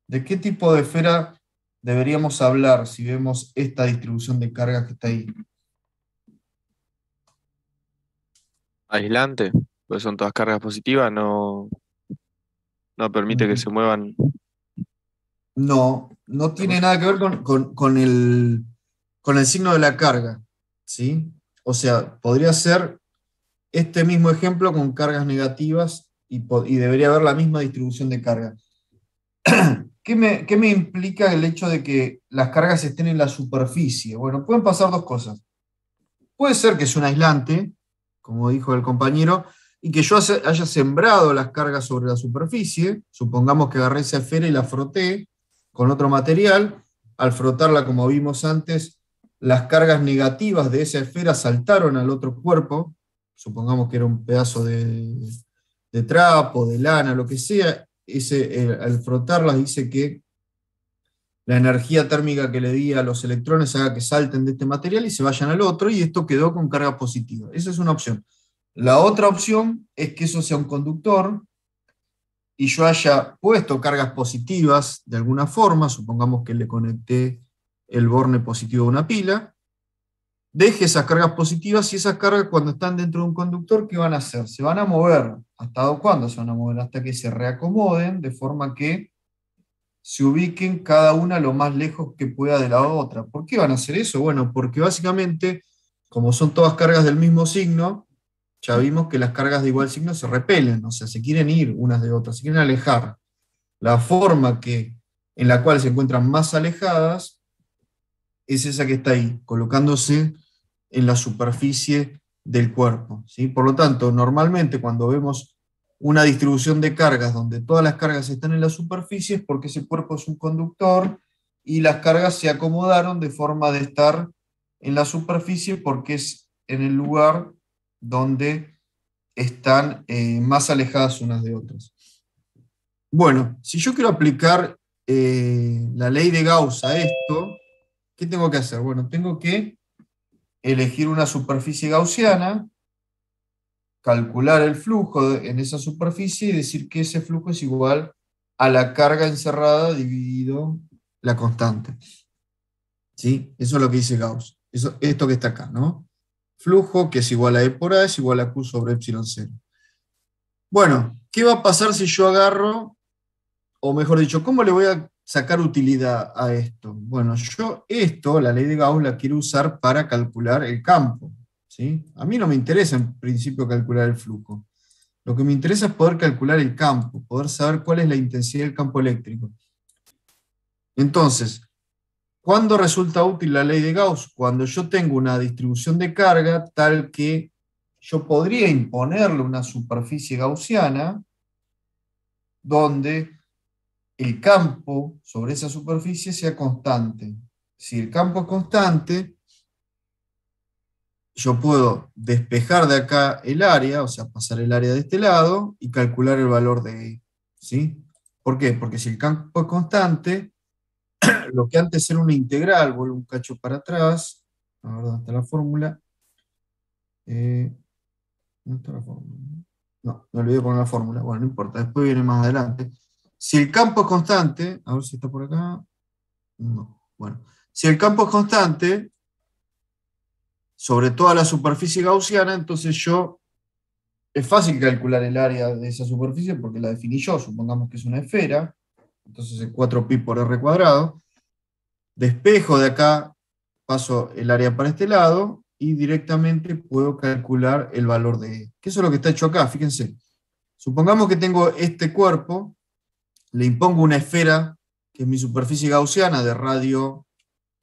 ¿De qué tipo de esfera deberíamos hablar si vemos esta distribución de cargas que está ahí?
aislante, pues son todas cargas positivas, no permite que se muevan.
No, no tiene nada que ver con el signo de la carga, ¿sí? O sea, podría ser este mismo ejemplo con cargas negativas y debería haber la misma distribución de carga. ¿Qué me implica el hecho de que las cargas estén en la superficie? Bueno, pueden pasar dos cosas. Puede ser que es un aislante, como dijo el compañero, y que yo haya sembrado las cargas sobre la superficie. Supongamos que agarré esa esfera y la froté con otro material. Al frotarla, como vimos antes, las cargas negativas de esa esfera saltaron al otro cuerpo. Supongamos que era un pedazo de trapo, de lana, lo que sea. Al frotarlas dice que la energía térmica que le di a los electrones haga que salten de este material y se vayan al otro, y esto quedó con carga positiva. Esa es una opción. La otra opción es que eso sea un conductor y yo haya puesto cargas positivas de alguna forma, supongamos que le conecté el borne positivo a una pila, deje esas cargas positivas, y esas cargas, cuando están dentro de un conductor, ¿qué van a hacer? Se van a mover. ¿Hasta cuándo se van a mover? Hasta que se reacomoden, de forma que se ubiquen cada una lo más lejos que pueda de la otra. ¿Por qué van a hacer eso? Bueno, porque básicamente, como son todas cargas del mismo signo, ya vimos que las cargas de igual signo se repelen, o sea, se quieren ir unas de otras, se quieren alejar. La forma en la cual se encuentran más alejadas es esa que está ahí, colocándose en la superficie del cuerpo, ¿sí? Por lo tanto, normalmente cuando vemos una distribución de cargas donde todas las cargas están en la superficie, es porque ese cuerpo es un conductor y las cargas se acomodaron de forma de estar en la superficie porque es en el lugar donde están más alejadas unas de otras. Bueno, si yo quiero aplicar la ley de Gauss a esto, ¿qué tengo que hacer? Bueno, tengo que elegir una superficie gaussiana, calcular el flujo en esa superficie y decir que ese flujo es igual a la carga encerrada dividido la constante. ¿Sí? Eso es lo que dice Gauss. Esto que está acá, ¿no? Flujo, que es igual a E por A, es igual a Q sobre epsilon 0. Bueno, ¿qué va a pasar si yo agarro, o mejor dicho, cómo le voy a sacar utilidad a esto? Bueno, yo la ley de Gauss, la quiero usar para calcular el campo, ¿sí? A mí no me interesa en principio calcular el flujo. Lo que me interesa es poder calcular el campo, poder saber cuál es la intensidad del campo eléctrico. Entonces, ¿cuándo resulta útil la ley de Gauss? Cuando yo tengo una distribución de carga tal que yo podría imponerle una superficie gaussiana donde el campo sobre esa superficie sea constante. Si el campo es constante, yo puedo despejar de acá el área, o sea, pasar el área de este lado y calcular el valor de E. ¿Sí? ¿Por qué? Porque si el campo es constante, lo que antes era una integral, vuelvo un cacho para atrás, a ver dónde está la fórmula. ¿Dónde está la fórmula? No, me olvidé poner la fórmula. Bueno, no importa, después viene más adelante. Si el campo es constante, a ver si está por acá. No, bueno. Si el campo es constante sobre toda la superficie gaussiana, entonces es fácil calcular el área de esa superficie porque la definí yo. Supongamos que es una esfera, entonces es 4pi por r cuadrado. Despejo de acá, paso el área para este lado, y directamente puedo calcular el valor de E. Que eso es lo que está hecho acá, fíjense. Supongamos que tengo este cuerpo, le impongo una esfera, que es mi superficie gaussiana, de radio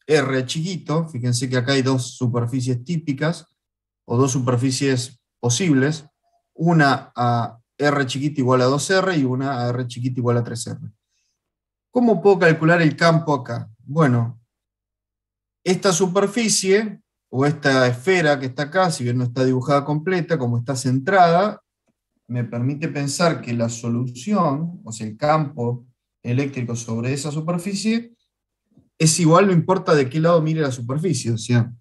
R chiquito. Fíjense que acá hay dos superficies típicas, o dos superficies posibles, una a R chiquita igual a 2R y una a R chiquita igual a 3R. ¿Cómo puedo calcular el campo acá? Bueno, esta superficie, o esta esfera que está acá, si bien no está dibujada completa, como está centrada, me permite pensar que la solución, o sea, el campo eléctrico sobre esa superficie, es igual, no importa de qué lado mire la superficie. O sea,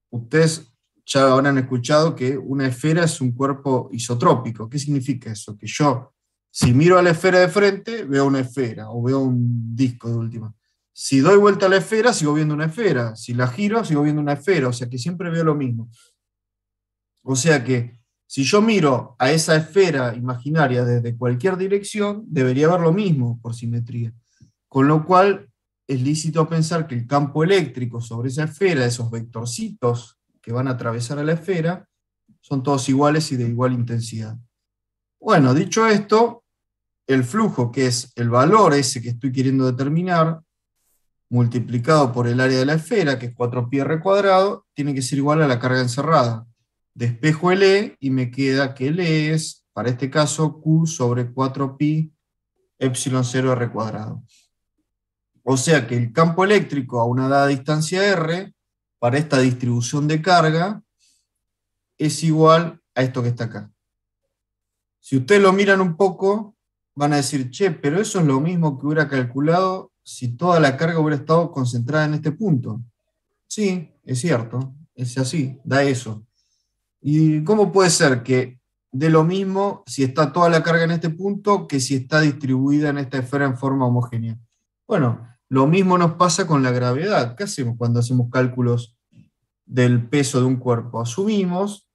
ustedes ya habrán escuchado que una esfera es un cuerpo isotrópico. ¿Qué significa eso? Que yo, si miro a la esfera de frente, veo una esfera, o veo un disco de última. Si doy vuelta a la esfera, sigo viendo una esfera. Si la giro, sigo viendo una esfera. O sea que siempre veo lo mismo. O sea que Si yo miro a esa esfera imaginaria desde cualquier dirección, debería haber lo mismo por simetría. Con lo cual, es lícito pensar que el campo eléctrico sobre esa esfera, esos vectorcitos que van a atravesar a la esfera, son todos iguales y de igual intensidad. Bueno, dicho esto, el flujo, que es el valor ese que estoy queriendo determinar, multiplicado por el área de la esfera, que es 4πr², tiene que ser igual a la carga encerrada. Despejo el E y me queda que el E es, para este caso, Q sobre 4π epsilon 0r². O sea que el campo eléctrico a una dada distancia R, para esta distribución de carga, es igual a esto que está acá. Si ustedes lo miran un poco, van a decir, che, pero eso es lo mismo que hubiera calculado si toda la carga hubiera estado concentrada en este punto. Sí, es cierto, es así, da eso. ¿Y cómo puede ser que dé lo mismo si está toda la carga en este punto que si está distribuida en esta esfera en forma homogénea? Bueno, lo mismo nos pasa con la gravedad. ¿Qué hacemos cuando hacemos cálculos del peso de un cuerpo? Asumimos,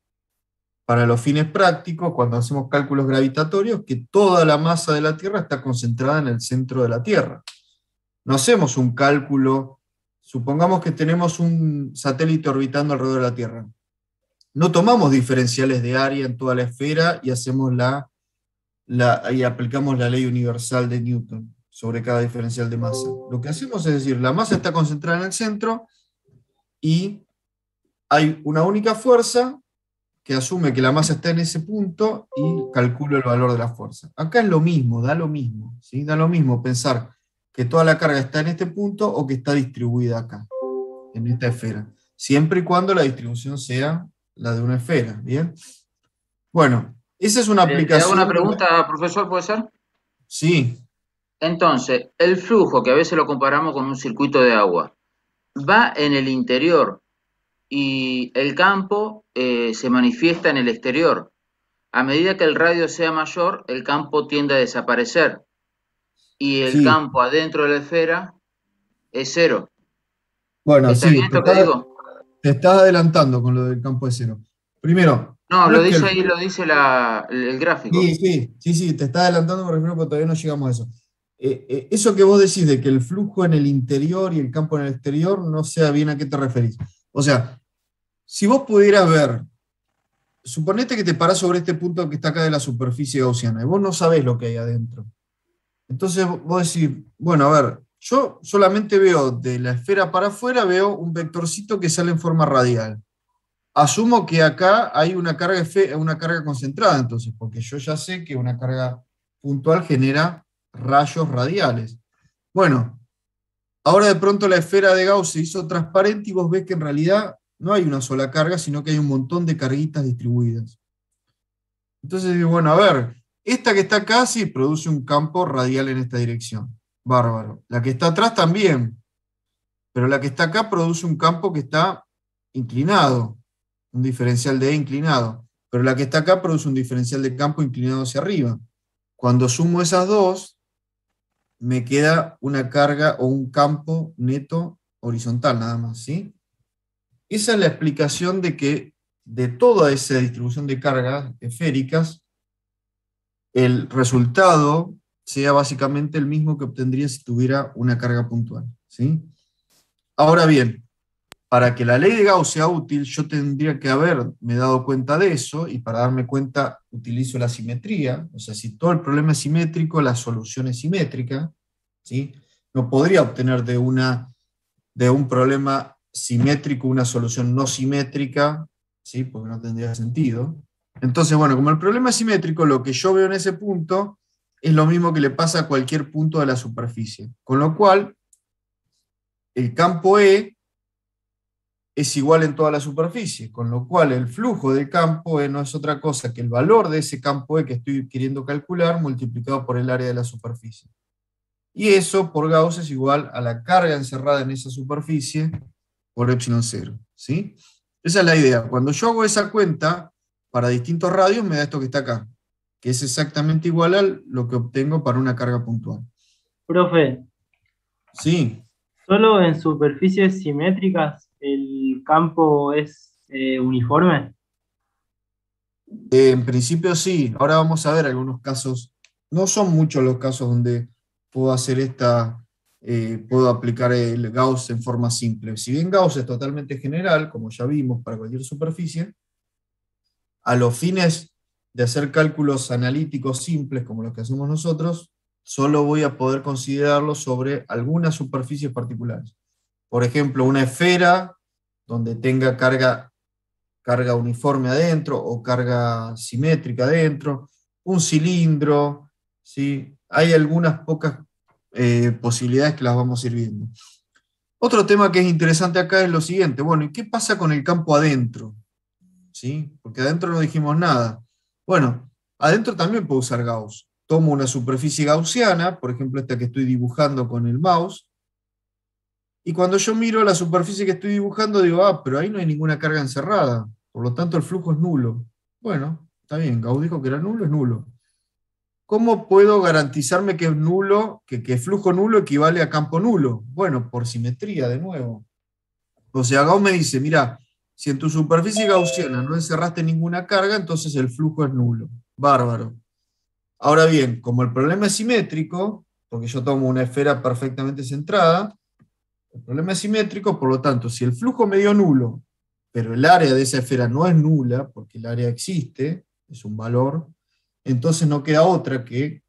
para los fines prácticos, cuando hacemos cálculos gravitatorios, que toda la masa de la Tierra está concentrada en el centro de la Tierra. No hacemos un cálculo, supongamos que tenemos un satélite orbitando alrededor de la Tierra. No tomamos diferenciales de área en toda la esfera y hacemos y aplicamos la ley universal de Newton sobre cada diferencial de masa. Lo que hacemos es decir, la masa está concentrada en el centro y hay una única fuerza que asume que la masa está en ese punto y calculo el valor de la fuerza. Acá es lo mismo, da lo mismo, ¿sí? Da lo mismo pensar que toda la carga está en este punto o que está distribuida acá, en esta esfera. Siempre y cuando la distribución sea la de una esfera, ¿bien? Bueno, esa es una
¿Le hago
aplicación...
una pregunta, profesor, puede ser?
Sí,
Entonces, el flujo, que a veces lo comparamos con un circuito de agua, va en el interior y el campo se manifiesta en el exterior. A medida que el radio sea mayor, el campo tiende a desaparecer y el
sí.
campo adentro de la esfera es cero.
Bueno,
¿Está
sí,
bien esto que digo?
te estás adelantando con lo del campo de cero. Primero,
No,
no
lo
es que
dice ahí, lo dice el gráfico.
Sí, te estás adelantando, me refiero, porque todavía no llegamos a eso. Eso que vos decís de que el flujo en el interior y el campo en el exterior, no sé bien a qué te referís. O sea, si vos pudieras ver, suponete que te parás sobre este punto que está acá de la superficie gaussiana, y vos no sabés lo que hay adentro. Entonces vos decís, bueno, a ver, yo solamente veo de la esfera para afuera, veo un vectorcito que sale en forma radial. Asumo que acá hay una carga concentrada, entonces, porque yo ya sé que una carga puntual genera rayos radiales. Bueno, ahora de pronto la esfera de Gauss se hizo transparente y vos ves que en realidad no hay una sola carga, sino que hay un montón de carguitas distribuidas. Entonces, bueno, a ver, esta que está acá sí produce un campo radial en esta dirección. Bárbaro. La que está atrás también, pero la que está acá produce un campo que está inclinado, un diferencial de E inclinado, pero la que está acá produce un diferencial de campo inclinado hacia arriba. Cuando sumo esas dos, me queda una carga o un campo neto horizontal nada más, ¿sí? Esa es la explicación de que de toda esa distribución de cargas esféricas, el resultado sea básicamente el mismo que obtendría si tuviera una carga puntual, ¿sí? Ahora bien, para que la ley de Gauss sea útil, yo tendría que haberme dado cuenta de eso, y para darme cuenta utilizo la simetría. O sea, si todo el problema es simétrico, la solución es simétrica, ¿sí? No podría obtener de un problema simétrico una solución no simétrica, ¿sí? Porque no tendría sentido. Entonces, bueno, como el problema es simétrico, lo que yo veo en ese punto es lo mismo que le pasa a cualquier punto de la superficie. Con lo cual, el campo E es igual en toda la superficie, con lo cual el flujo del campo E no es otra cosa que el valor de ese campo E que estoy queriendo calcular multiplicado por el área de la superficie. Y eso por Gauss es igual a la carga encerrada en esa superficie por epsilon 0, ¿sí? Esa es la idea. Cuando yo hago esa cuenta para distintos radios me da esto que está acá, que es exactamente igual a lo que obtengo para una carga puntual.
Profe,
Sí.
¿solo en superficies simétricas el campo es uniforme?
En principio sí. Ahora vamos a ver algunos casos. No son muchos los casos donde puedo hacer puedo aplicar el Gauss en forma simple. Si bien Gauss es totalmente general, como ya vimos, para cualquier superficie, a los fines de hacer cálculos analíticos simples, como los que hacemos nosotros, solo voy a poder considerarlo sobre algunas superficies particulares. Por ejemplo, una esfera donde tenga carga uniforme adentro o carga simétrica adentro, un cilindro, ¿sí? Hay algunas pocas posibilidades que las vamos a ir viendo. Otro tema que es interesante acá es lo siguiente, bueno, ¿y qué pasa con el campo adentro? ¿Sí? Porque adentro no dijimos nada. Bueno, adentro también puedo usar Gauss. Tomo una superficie gaussiana, por ejemplo esta que estoy dibujando con el mouse, y cuando yo miro la superficie que estoy dibujando, digo, pero ahí no hay ninguna carga encerrada, por lo tanto el flujo es nulo. Bueno, está bien, Gauss dijo que era nulo, es nulo. ¿Cómo puedo garantizarme que es nulo, que flujo nulo equivale a campo nulo? Bueno, por simetría, de nuevo. O sea, Gauss me dice, mira, si en tu superficie gaussiana no encerraste ninguna carga, entonces el flujo es nulo. Bárbaro. Ahora bien, como el problema es simétrico, porque yo tomo una esfera perfectamente centrada, el problema es simétrico, por lo tanto, si el flujo me dio nulo, pero el área de esa esfera no es nula, porque el área existe, es un valor, entonces no queda otra que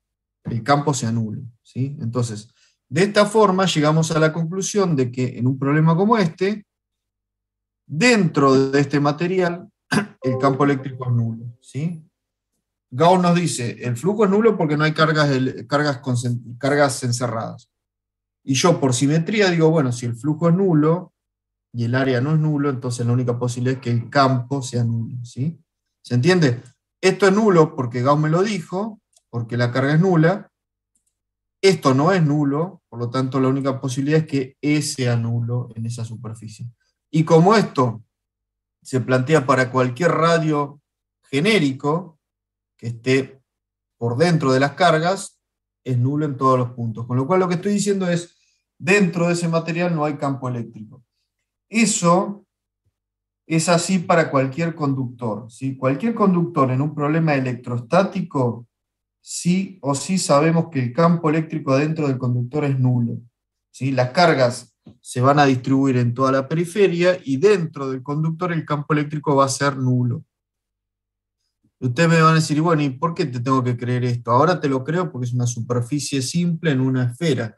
el campo sea nulo, ¿sí? Entonces, de esta forma llegamos a la conclusión de que en un problema como este, dentro de este material, el campo eléctrico es nulo, ¿sí? Gauss nos dice, el flujo es nulo porque no hay cargas encerradas. Y yo por simetría digo, bueno, si el flujo es nulo y el área no es nulo, entonces la única posibilidad es que el campo sea nulo, ¿sí? ¿Se entiende? Esto es nulo porque Gauss me lo dijo, porque la carga es nula. Esto no es nulo, por lo tanto la única posibilidad es que E sea nulo en esa superficie. Y como esto se plantea para cualquier radio genérico que esté por dentro de las cargas, es nulo en todos los puntos. Con lo cual lo que estoy diciendo es, dentro de ese material no hay campo eléctrico. Eso es así para cualquier conductor, ¿sí? Cualquier conductor en un problema electrostático, sí o sí sabemos que el campo eléctrico adentro del conductor es nulo, ¿sí? Las cargas se van a distribuir en toda la periferia y dentro del conductor el campo eléctrico va a ser nulo. Ustedes me van a decir, bueno, ¿y por qué te tengo que creer esto? Ahora te lo creo porque es una superficie simple en una esfera.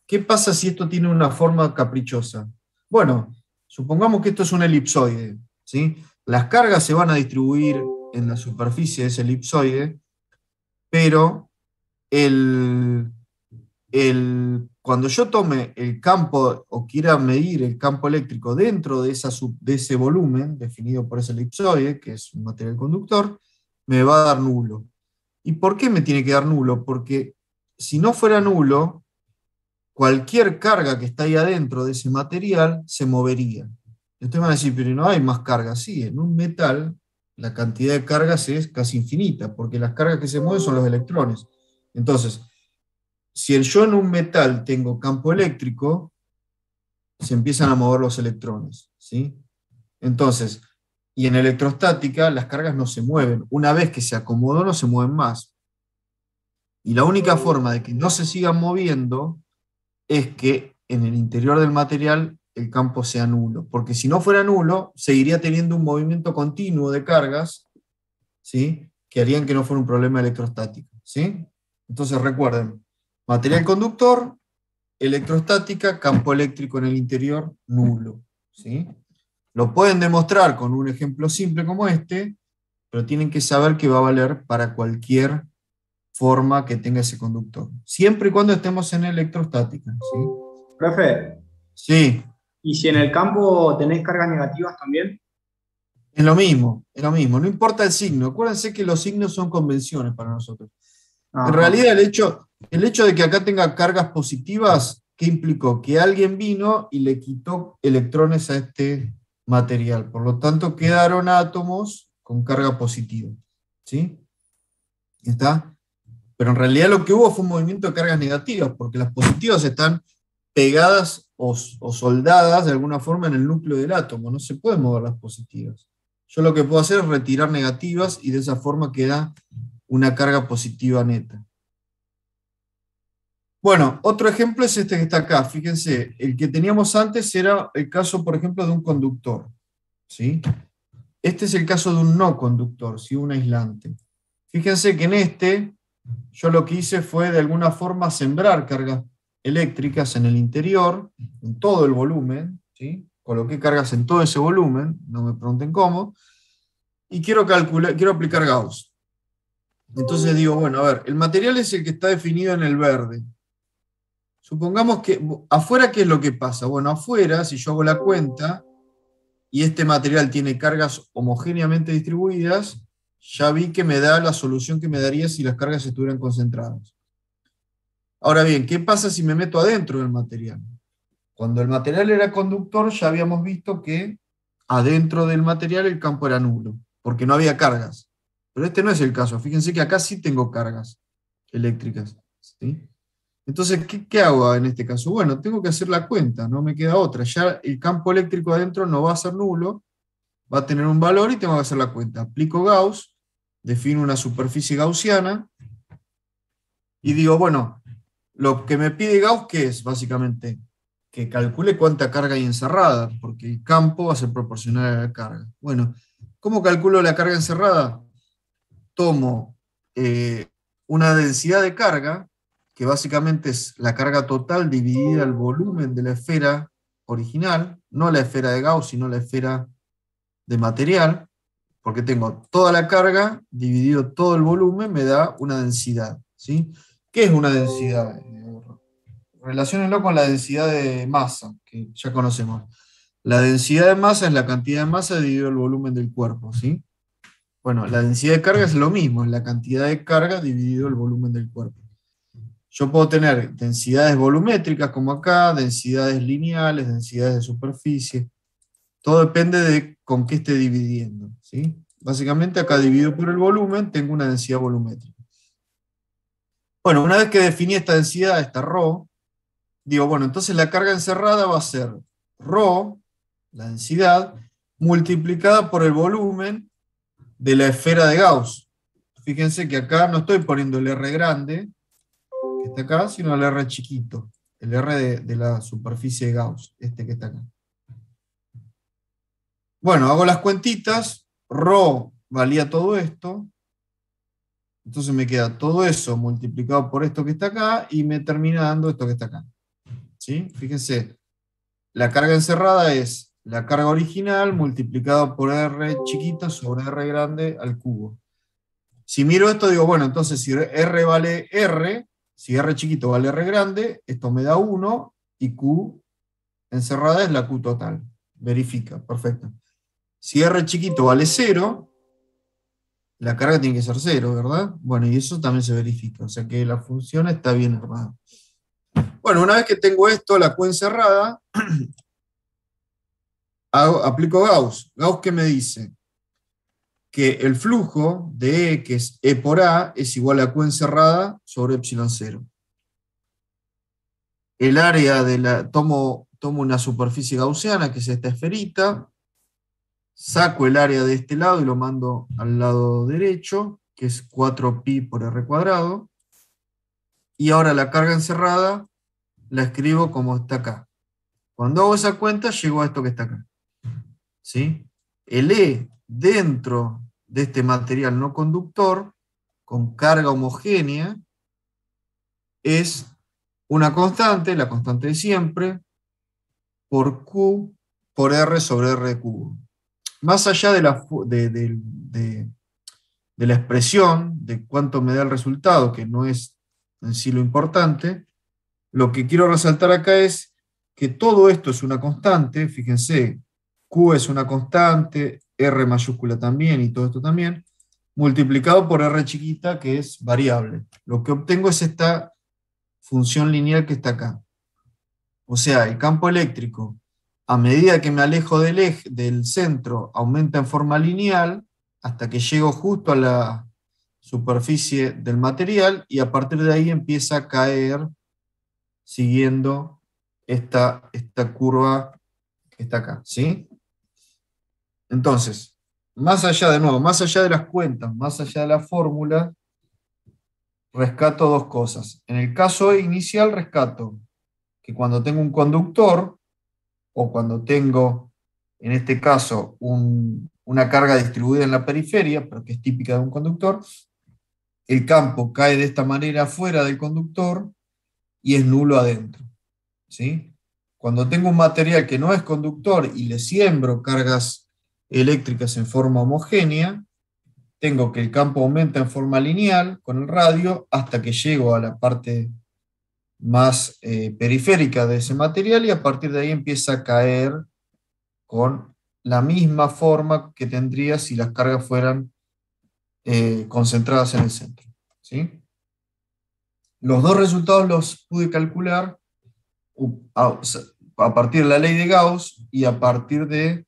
¿Qué pasa si esto tiene una forma caprichosa? Bueno, supongamos que esto es un elipsoide, ¿sí? Las cargas se van a distribuir en la superficie de ese elipsoide, pero cuando yo tome el campo o quiera medir el campo eléctrico dentro de ese volumen definido por ese elipsoide, que es un material conductor, me va a dar nulo. ¿Y por qué me tiene que dar nulo? Porque si no fuera nulo, cualquier carga que está ahí adentro de ese material se movería. Y ustedes van a decir, pero no hay más cargas. Sí, en un metal la cantidad de cargas es casi infinita, porque las cargas que se mueven son los electrones. Entonces, si yo en un metal tengo campo eléctrico, se empiezan a mover los electrones, ¿sí? Entonces, y en electrostática las cargas no se mueven. Una vez que se acomodó, no se mueven más. Y la única forma de que no se sigan moviendo es que en el interior del material el campo sea nulo. Porque si no fuera nulo, seguiría teniendo un movimiento continuo de cargas, ¿sí? Que harían que no fuera un problema electrostático, ¿sí? Entonces recuerden, material conductor, electrostática, campo eléctrico en el interior, nulo, ¿sí? Lo pueden demostrar con un ejemplo simple como este, pero tienen que saber que va a valer para cualquier forma que tenga ese conductor, siempre y cuando estemos en electrostática, ¿sí?
Profe,
Sí,
¿y si en el campo tenés cargas negativas también?
es lo mismo, no importa el signo, acuérdense que los signos son convenciones para nosotros. En
Ajá.
realidad el hecho de que acá tenga cargas positivas, ¿qué implicó? Que alguien vino y le quitó electrones a este material, por lo tanto quedaron átomos con carga positiva, ¿sí? ¿Está? Pero en realidad lo que hubo fue un movimiento de cargas negativas, porque las positivas están pegadas o soldadas de alguna forma en el núcleo del átomo, no se pueden mover las positivas. yo lo que puedo hacer es retirar negativas y de esa forma queda una carga positiva neta. Bueno, otro ejemplo es este que está acá. Fíjense, el que teníamos antes era el caso, por ejemplo, de un conductor, ¿sí? Este es el caso de un no conductor, ¿sí? Un aislante. Fíjense que en este, yo lo que hice fue de alguna forma sembrar cargas eléctricas en el interior, en todo el volumen, ¿sí? Coloqué cargas en todo ese volumen, no me pregunten cómo, y quiero aplicar Gauss. Entonces digo, bueno, a ver, el material es el que está definido en el verde. Supongamos que afuera, ¿qué es lo que pasa? Bueno, afuera, si yo hago la cuenta, y este material tiene cargas homogéneamente distribuidas, ya vi que me da la solución que me daría si las cargas estuvieran concentradas. Ahora bien, ¿qué pasa si me meto adentro del material? Cuando el material era conductor, ya habíamos visto que adentro del material el campo era nulo, porque no había cargas. Pero este no es el caso. Fíjense que acá sí tengo cargas eléctricas, ¿sí? Entonces, ¿qué hago en este caso? Bueno, tengo que hacer la cuenta, no me queda otra. Ya el campo eléctrico adentro no va a ser nulo, va a tener un valor y tengo que hacer la cuenta. Aplico Gauss, defino una superficie gaussiana y digo, bueno, lo que me pide Gauss, ¿qué es? Básicamente, que calcule cuánta carga hay encerrada, porque el campo va a ser proporcional a la carga. Bueno, ¿cómo calculo la carga encerrada? Tomo una densidad de carga, que básicamente es la carga total dividida el volumen de la esfera original, no la esfera de Gauss, sino la esfera de material, porque tengo toda la carga dividido todo el volumen, me da una densidad, ¿sí? ¿Qué es una densidad? Relaciónenlo con la densidad de masa, que ya conocemos. La densidad de masa es la cantidad de masa dividido el volumen del cuerpo, ¿sí? Bueno, la densidad de carga es lo mismo, es la cantidad de carga dividido el volumen del cuerpo. Yo puedo tener densidades volumétricas como acá, densidades lineales, densidades de superficie. Todo depende de con qué esté dividiendo, ¿sí? Básicamente acá dividido por el volumen tengo una densidad volumétrica. Bueno, una vez que definí esta densidad, esta ρ, digo, bueno, entonces la carga encerrada va a ser ρ, la densidad, multiplicada por el volumen de la esfera de Gauss. Fíjense que acá no estoy poniendo el R grande, que está acá, sino el R chiquito, el R de la superficie de Gauss, este que está acá. Bueno, hago las cuentitas, ρ valía todo esto, entonces me queda todo eso multiplicado por esto que está acá, y me termina dando esto que está acá. ¿Sí? Fíjense, la carga encerrada es la carga original multiplicado por R chiquito sobre R grande al cubo. Si miro esto, digo, bueno, entonces si R vale R, si R chiquito vale R grande, esto me da 1, y Q encerrada es la Q total. Verifica, perfecto. Si R chiquito vale 0, la carga tiene que ser 0, ¿verdad? Bueno, y eso también se verifica, o sea que la función está bien armada. Bueno, una vez que tengo esto, la Q encerrada, aplico Gauss. ¿Gauss qué me dice? Que el flujo de E, que es E por A, es igual a Q encerrada sobre epsilon 0. El área de tomo una superficie gaussiana, que es esta esferita, saco el área de este lado y lo mando al lado derecho, que es 4pi por r cuadrado, y ahora la carga encerrada la escribo como está acá. Cuando hago esa cuenta, llego a esto que está acá. ¿Sí? El E dentro de este material no conductor, con carga homogénea, es una constante, la constante de siempre, por Q por R sobre R cubo. Más allá de la expresión, de cuánto me da el resultado, que no es en sí lo importante, lo que quiero resaltar acá es que todo esto es una constante, fíjense, Q es una constante, R mayúscula también, y todo esto también, multiplicado por R chiquita, que es variable. Lo que obtengo es esta función lineal que está acá. O sea, el campo eléctrico, a medida que me alejo del eje, del centro, aumenta en forma lineal, hasta que llego justo a la superficie del material, y a partir de ahí empieza a caer siguiendo esta curva que está acá, ¿sí? Entonces, más allá de nuevo, más allá de las cuentas, más allá de la fórmula, rescato dos cosas. En el caso inicial rescato que cuando tengo un conductor, o cuando tengo, en este caso, una carga distribuida en la periferia, pero que es típica de un conductor, el campo cae de esta manera fuera del conductor y es nulo adentro, ¿sí? Cuando tengo un material que no es conductor y le siembro cargas eléctricas en forma homogénea, tengo que el campo aumenta en forma lineal con el radio hasta que llego a la parte más periférica de ese material y a partir de ahí empieza a caer con la misma forma que tendría si las cargas fueran concentradas en el centro, ¿sí? Los dos resultados los pude calcular a partir de la ley de Gauss y a partir de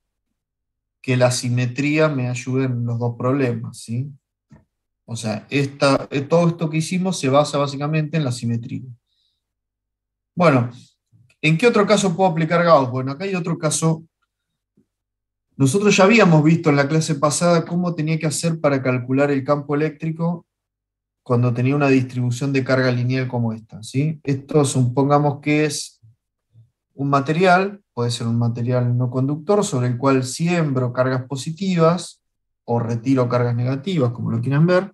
que la simetría me ayude en los dos problemas, ¿sí? O sea, todo esto que hicimos se basa básicamente en la simetría. Bueno, ¿en qué otro caso puedo aplicar Gauss? Bueno, acá hay otro caso. Nosotros ya habíamos visto en la clase pasada cómo tenía que hacer para calcular el campo eléctrico cuando tenía una distribución de carga lineal como esta, ¿sí? Esto supongamos que es un material, puede ser un material no conductor, sobre el cual siembro cargas positivas o retiro cargas negativas, como lo quieran ver,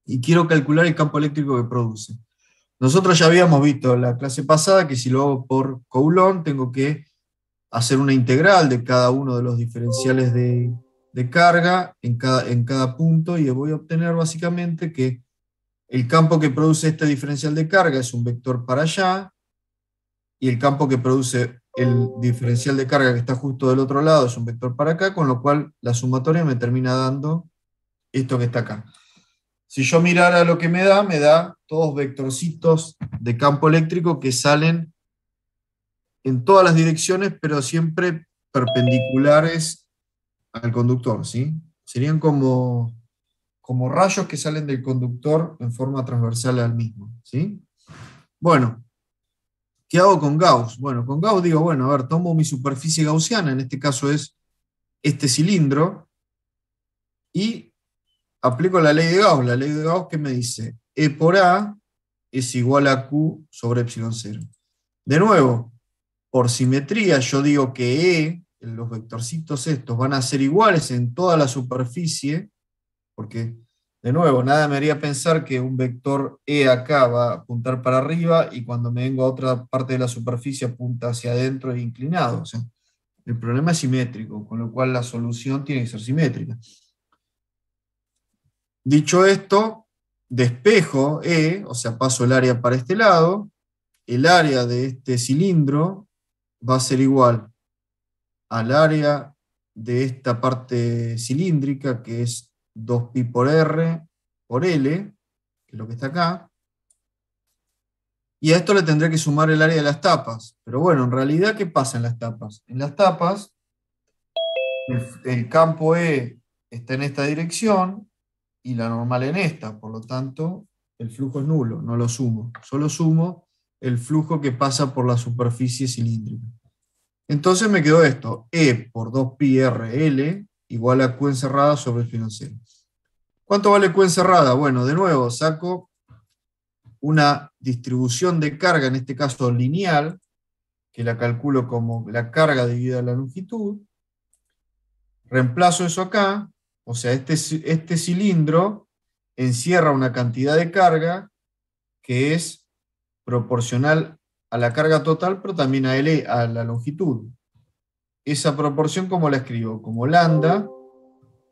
y quiero calcular el campo eléctrico que produce. Nosotros ya habíamos visto en la clase pasada que si lo hago por Coulomb tengo que hacer una integral de cada uno de los diferenciales de carga en cada punto y voy a obtener básicamente que el campo que produce este diferencial de carga es un vector para allá y el campo que produce el diferencial de carga que está justo del otro lado es un vector para acá, con lo cual la sumatoria me termina dando esto que está acá. Si yo mirara lo que me da todos vectorcitos de campo eléctrico que salen en todas las direcciones, pero siempre perpendiculares al conductor, ¿sí? Serían como rayos que salen del conductor en forma transversal al mismo, ¿sí? Bueno, ¿qué hago con Gauss? Bueno, con Gauss digo, bueno, a ver, tomo mi superficie gaussiana, en este caso es este cilindro, y aplico la ley de Gauss. La ley de Gauss que me dice, E por A es igual a Q sobre epsilon 0. De nuevo, por simetría yo digo que E, los vectorcitos estos, van a ser iguales en toda la superficie, porque, de nuevo, nada me haría pensar que un vector E acá va a apuntar para arriba y cuando me vengo a otra parte de la superficie apunta hacia adentro e inclinado. O sea, el problema es simétrico, con lo cual la solución tiene que ser simétrica. Dicho esto, despejo E, o sea, paso el área para este lado, el área de este cilindro va a ser igual al área de esta parte cilíndrica, que es 2pi por R por L, que es lo que está acá, y a esto le tendré que sumar el área de las tapas. Pero bueno, en realidad, ¿qué pasa en las tapas? En las tapas, el campo E está en esta dirección, y la normal en esta, por lo tanto, el flujo es nulo, no lo sumo. Solo sumo el flujo que pasa por la superficie cilíndrica. Entonces me quedó esto, E por 2pi RL igual a Q encerrada sobre epsilon 0. ¿Cuánto vale Q encerrada? Bueno, de nuevo, saco una distribución de carga, en este caso lineal, que la calculo como la carga dividida la longitud, reemplazo eso acá, o sea, este cilindro encierra una cantidad de carga que es proporcional a la carga total, pero también a la longitud. Esa proporción, ¿cómo la escribo? Como lambda,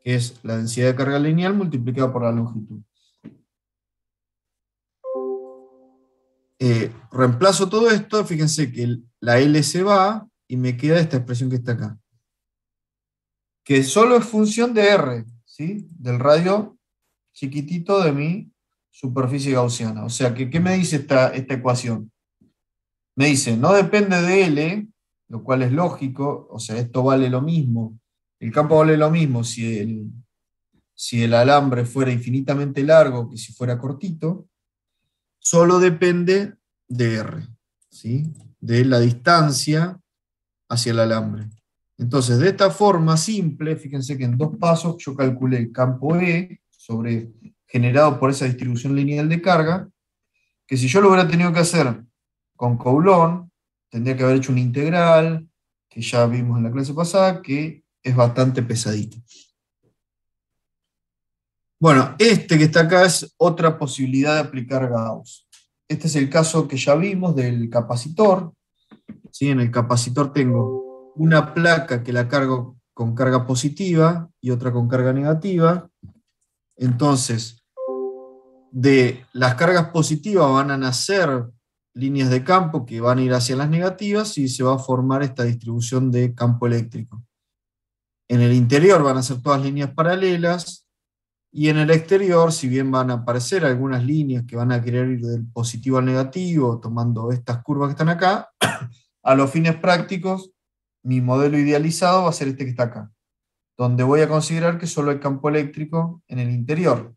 que es la densidad de carga lineal multiplicada por la longitud. Reemplazo todo esto, fíjense que la L se va y me queda esta expresión que está acá, que solo es función de R, ¿sí? Del radio chiquitito de mi superficie gaussiana. O sea, ¿qué me dice esta ecuación? Me dice, no depende de L, lo cual es lógico, o sea, esto vale lo mismo, el campo vale lo mismo si el alambre fuera infinitamente largo que si fuera cortito, solo depende de R, ¿sí? De la distancia hacia el alambre. Entonces, de esta forma simple, fíjense que en 2 pasos yo calculé el campo E generado por esa distribución lineal de carga, que si yo lo hubiera tenido que hacer con Coulomb, tendría que haber hecho una integral, que ya vimos en la clase pasada, que es bastante pesadito. Bueno, este que está acá es otra posibilidad de aplicar Gauss. Este es el caso que ya vimos del capacitor. ¿Sí? En el capacitor tengo una placa que la cargo con carga positiva y otra con carga negativa. Entonces, de las cargas positivas van a nacer líneas de campo que van a ir hacia las negativas y se va a formar esta distribución de campo eléctrico. En el interior van a ser todas líneas paralelas, y en el exterior, si bien van a aparecer algunas líneas que van a querer ir del positivo al negativo, tomando estas curvas que están acá, a los fines prácticos, mi modelo idealizado va a ser este que está acá, donde voy a considerar que solo hay campo eléctrico en el interior.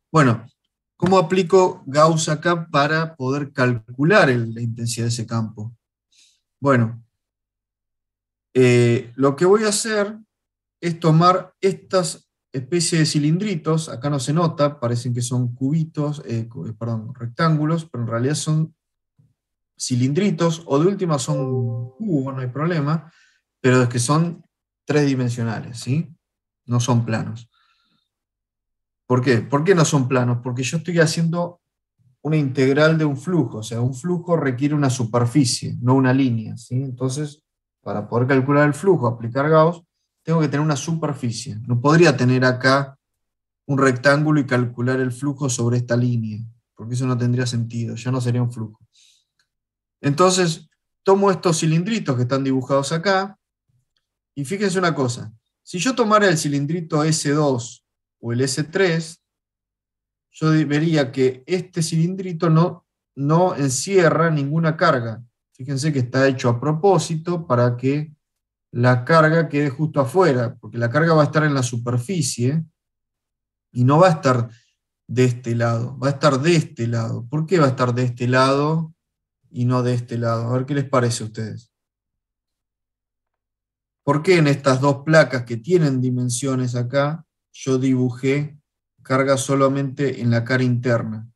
Bueno, ¿cómo aplico Gauss acá para poder calcular la intensidad de ese campo? Bueno, lo que voy a hacer es tomar estas especies de cilindritos, acá no se nota, parecen que son cubitos, rectángulos, pero en realidad son cilindritos, o de última son cubos, no hay problema, pero es que son 3-dimensionales, ¿sí? No son planos. ¿Por qué? ¿Por qué no son planos? Porque yo estoy haciendo una integral de un flujo, o sea, un flujo requiere una superficie, no una línea, ¿sí? Entonces, para poder calcular el flujo, aplicar Gauss, tengo que tener una superficie. No podría tener acá un rectángulo y calcular el flujo sobre esta línea, porque eso no tendría sentido, ya no sería un flujo. Entonces, tomo estos cilindritos que están dibujados acá, y fíjense una cosa, si yo tomara el cilindrito S2 o el S3, yo vería que este cilindrito no encierra ninguna carga. Fíjense que está hecho a propósito para que la carga quede justo afuera, porque la carga va a estar en la superficie y no va a estar de este lado, va a estar de este lado. ¿Por qué va a estar de este lado y no de este lado? A ver qué les parece a ustedes. ¿Por qué en estas dos placas que tienen dimensiones acá, yo dibujé carga solamente en la cara interna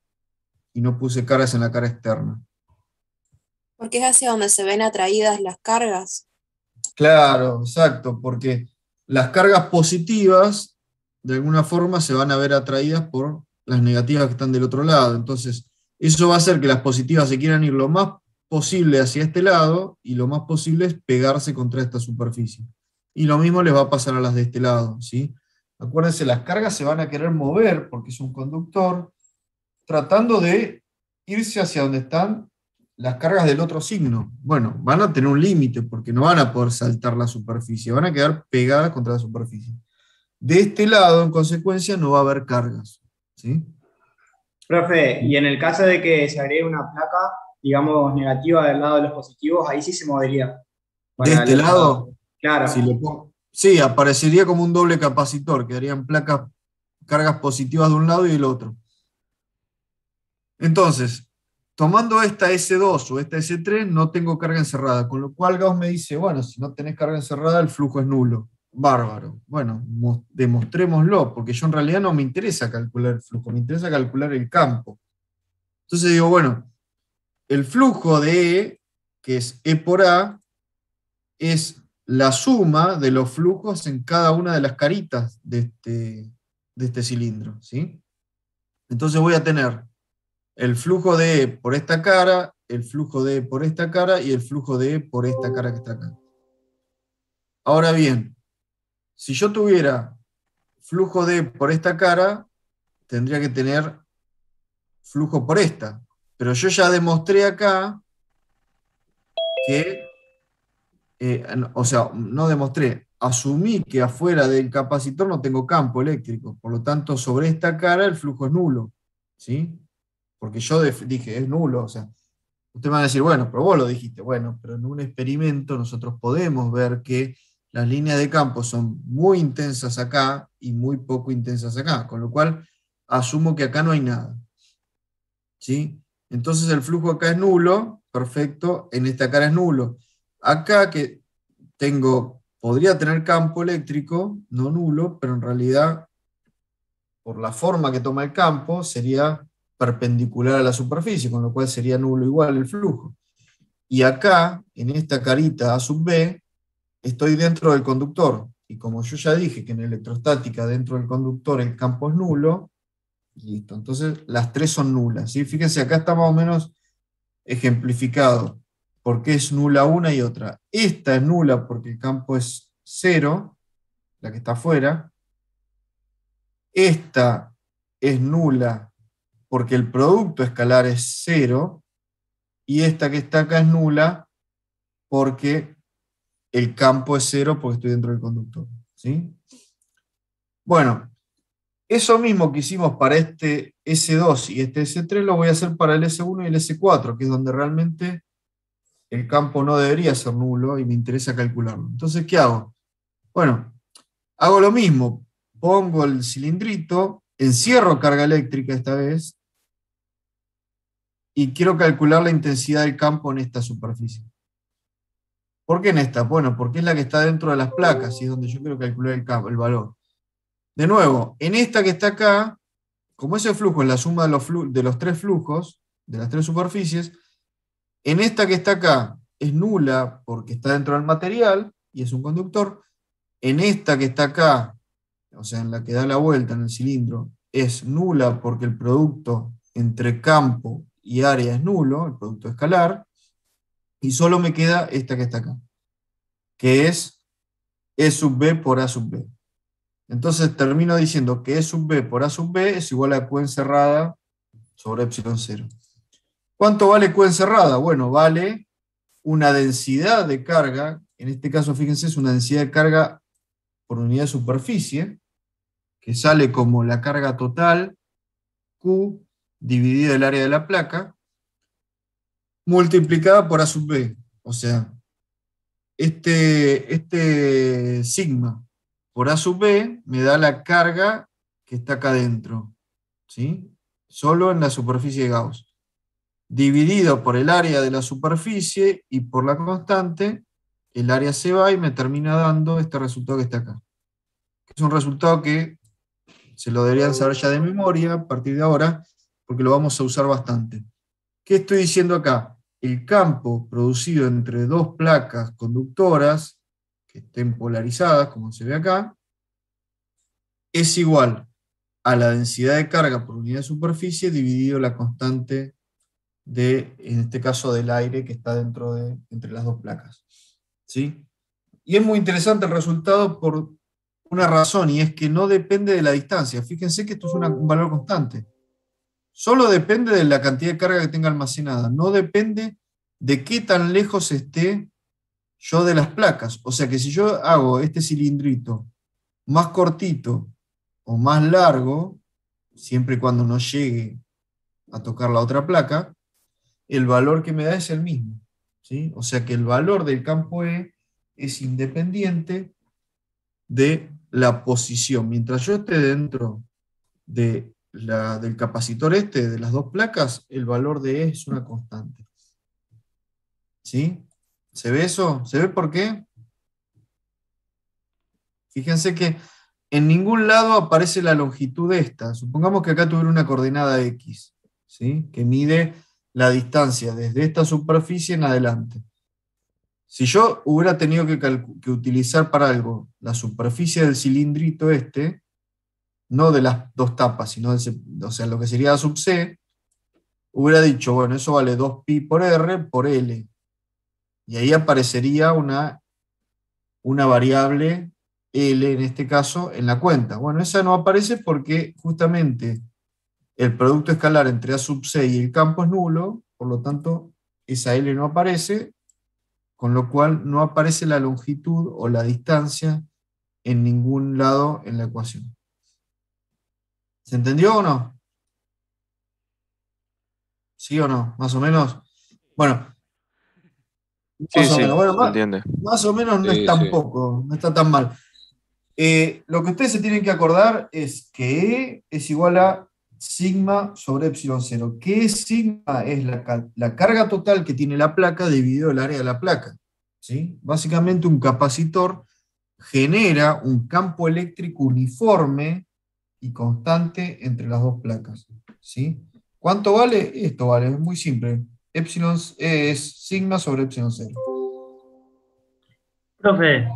y no puse cargas en la cara externa?
Porque es hacia donde se ven atraídas las cargas.
Claro, exacto, porque las cargas positivas de alguna forma se van a ver atraídas por las negativas que están del otro lado. Entonces, eso va a hacer que las positivas se quieran ir lo más posible hacia este lado y lo más posible es pegarse contra esta superficie. Y lo mismo les va a pasar a las de este lado, ¿sí? Acuérdense, las cargas se van a querer mover porque es un conductor, tratando de irse hacia donde están las cargas del otro signo. Bueno, van a tener un límite porque no van a poder saltar la superficie, van a quedar pegadas contra la superficie. De este lado, en consecuencia, no va a haber cargas, ¿sí?
Profe, y en el caso de que se agregue una placa, digamos, negativa del lado de los positivos, ahí sí se movería.
De este lado,
claro.
Sí, aparecería como un doble capacitor, quedarían placas, cargas positivas de un lado y del otro. Entonces, tomando esta S2 o esta S3, no tengo carga encerrada, con lo cual Gauss me dice, bueno, si no tenés carga encerrada, el flujo es nulo. Bárbaro. Bueno, demostrémoslo, porque yo en realidad no me interesa calcular el flujo, me interesa calcular el campo. Entonces digo, bueno, el flujo de E, que es E por A, es la suma de los flujos en cada una de las caritas de este cilindro, ¿sí? Entonces voy a tener el flujo de E por esta cara, el flujo de E por esta cara y el flujo de E por esta cara que está acá. Ahora bien, si yo tuviera flujo de E por esta cara, tendría que tener flujo por esta. Pero yo ya demostré acá que, o sea, no demostré, asumí que afuera del capacitor no tengo campo eléctrico, por lo tanto sobre esta cara el flujo es nulo, ¿sí? Porque yo dije, es nulo, o sea, ustedes van a decir, bueno, pero vos lo dijiste, bueno, pero en un experimento nosotros podemos ver que las líneas de campo son muy intensas acá y muy poco intensas acá, con lo cual asumo que acá no hay nada, ¿sí? Entonces el flujo acá es nulo, perfecto, en esta cara es nulo. Acá que podría tener campo eléctrico, no nulo, pero en realidad, por la forma que toma el campo, sería perpendicular a la superficie, con lo cual sería nulo igual el flujo. Y acá, en esta carita A sub B, estoy dentro del conductor. Y como yo ya dije que en electrostática dentro del conductor el campo es nulo, listo. Entonces las tres son nulas, ¿sí? Fíjense, acá está más o menos ejemplificado por qué es nula una y otra. Esta es nula porque el campo es cero, la que está afuera. Esta es nula porque el producto escalar es cero. Y esta que está acá es nula porque el campo es cero porque estoy dentro del conductor, ¿sí? Bueno, eso mismo que hicimos para este S2 y este S3 lo voy a hacer para el S1 y el S4, que es donde realmente el campo no debería ser nulo y me interesa calcularlo. Entonces, ¿qué hago? Bueno, hago lo mismo. Pongo el cilindrito, encierro carga eléctrica esta vez, y quiero calcular la intensidad del campo en esta superficie. ¿Por qué en esta? Bueno, porque es la que está dentro de las placas, y es donde yo quiero calcular el valor. De nuevo, en esta que está acá, como ese flujo es la suma de los tres flujos, de las tres superficies, en esta que está acá es nula porque está dentro del material y es un conductor. En esta que está acá, o sea, en la que da la vuelta en el cilindro, es nula porque el producto entre campo y área es nulo, el producto escalar. Y solo me queda esta que está acá, que es E sub B por A sub B. Entonces termino diciendo que E sub B por A sub B es igual a Q encerrada sobre epsilon 0. ¿Cuánto vale Q encerrada? Bueno, vale una densidad de carga, en este caso fíjense es una densidad de carga por unidad de superficie, que sale como la carga total, Q, dividida el área de la placa, multiplicada por A sub B. O sea, este sigma por A sub B me da la carga que está acá adentro, ¿sí? Solo en la superficie de Gauss. Dividido por el área de la superficie y por la constante, el área se va y me termina dando este resultado que está acá. Es un resultado que se lo deberían saber ya de memoria a partir de ahora, porque lo vamos a usar bastante. ¿Qué estoy diciendo acá? El campo producido entre dos placas conductoras, que estén polarizadas, como se ve acá, es igual a la densidad de carga por unidad de superficie dividido la constante en este caso, del aire que está entre las dos placas, ¿sí? Y es muy interesante el resultado por una razón, y es que no depende de la distancia. Fíjense que esto es un valor constante. Solo depende de la cantidad de carga que tenga almacenada, no depende de qué tan lejos esté yo de las placas. O sea que si yo hago este cilindrito más cortito o más largo, siempre y cuando no llegue a tocar la otra placa, el valor que me da es el mismo, ¿sí? O sea que el valor del campo E es independiente de la posición. Mientras yo esté dentro del capacitor de las dos placas, el valor de E es una constante. ¿Sí? ¿Se ve eso? ¿Se ve por qué? Fíjense que en ningún lado aparece la longitud esta. Supongamos que acá tuviera una coordenada X, ¿sí? Que mide la distancia desde esta superficie en adelante. Si yo hubiera tenido que utilizar para algo la superficie del cilindrito no de las dos tapas, sino o sea, lo que sería A sub C, hubiera dicho, bueno, eso vale 2pi por R por L. Y ahí aparecería una variable L, en este caso, en la cuenta. Bueno, esa no aparece porque justamente el producto escalar entre A sub C y el campo es nulo, por lo tanto, esa L no aparece, con lo cual no aparece la longitud o la distancia en ningún lado en la ecuación. ¿Se entendió o no? ¿Sí o no? ¿Más o menos? Bueno,
Sí, sí, se entiende.
más o menos no
Sí,
es tan
sí.
poco, no está tan mal. Lo que ustedes se tienen que acordar es que E es igual a sigma sobre epsilon 0. ¿Qué es sigma? Es la carga total que tiene la placa dividido el área de la placa. ¿sí? Básicamente un capacitor genera un campo eléctrico uniforme y constante entre las dos placas, ¿sí? ¿Cuánto vale? Esto vale, es muy simple. Epsilon es sigma sobre epsilon 0.
Profe,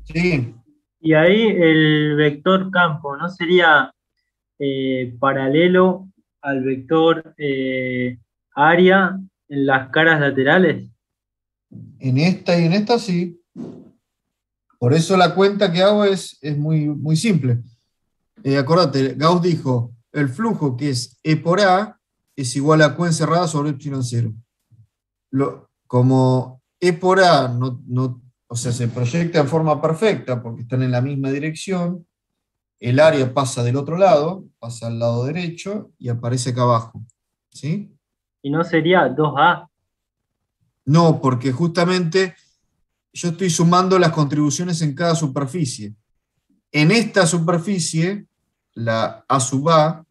¿Sí?
y ahí el vector campo, ¿no sería paralelo al vector área en las caras laterales?
En esta y en esta sí. Por eso la cuenta que hago es muy, muy simple. Acordate, Gauss dijo, el flujo que es E por A es igual a Q encerrada sobre epsilon 0. Como E por A o sea, se proyecta en forma perfecta porque están en la misma dirección, el área pasa del otro lado, pasa al lado derecho y aparece acá abajo. ¿Sí?
¿Y no sería 2A?
No, porque justamente yo estoy sumando las contribuciones en cada superficie. En esta superficie, la A sub A,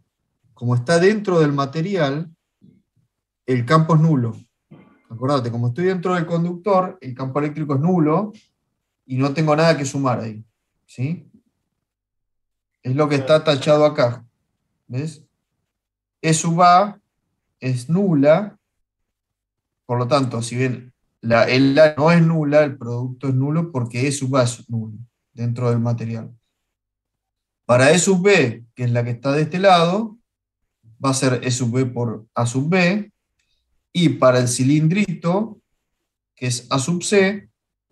como está dentro del material, el campo es nulo. Acordate, como estoy dentro del conductor, el campo eléctrico es nulo y no tengo nada que sumar ahí. ¿Sí? Es lo que está tachado acá. ¿Ves? E sub A es nula, por lo tanto, si bien el A no es nula, el producto es nulo porque E sub A es nulo dentro del material. Para E sub B, que es la que está de este lado, va a ser E sub B por A sub B, y para el cilindrito, que es A sub C,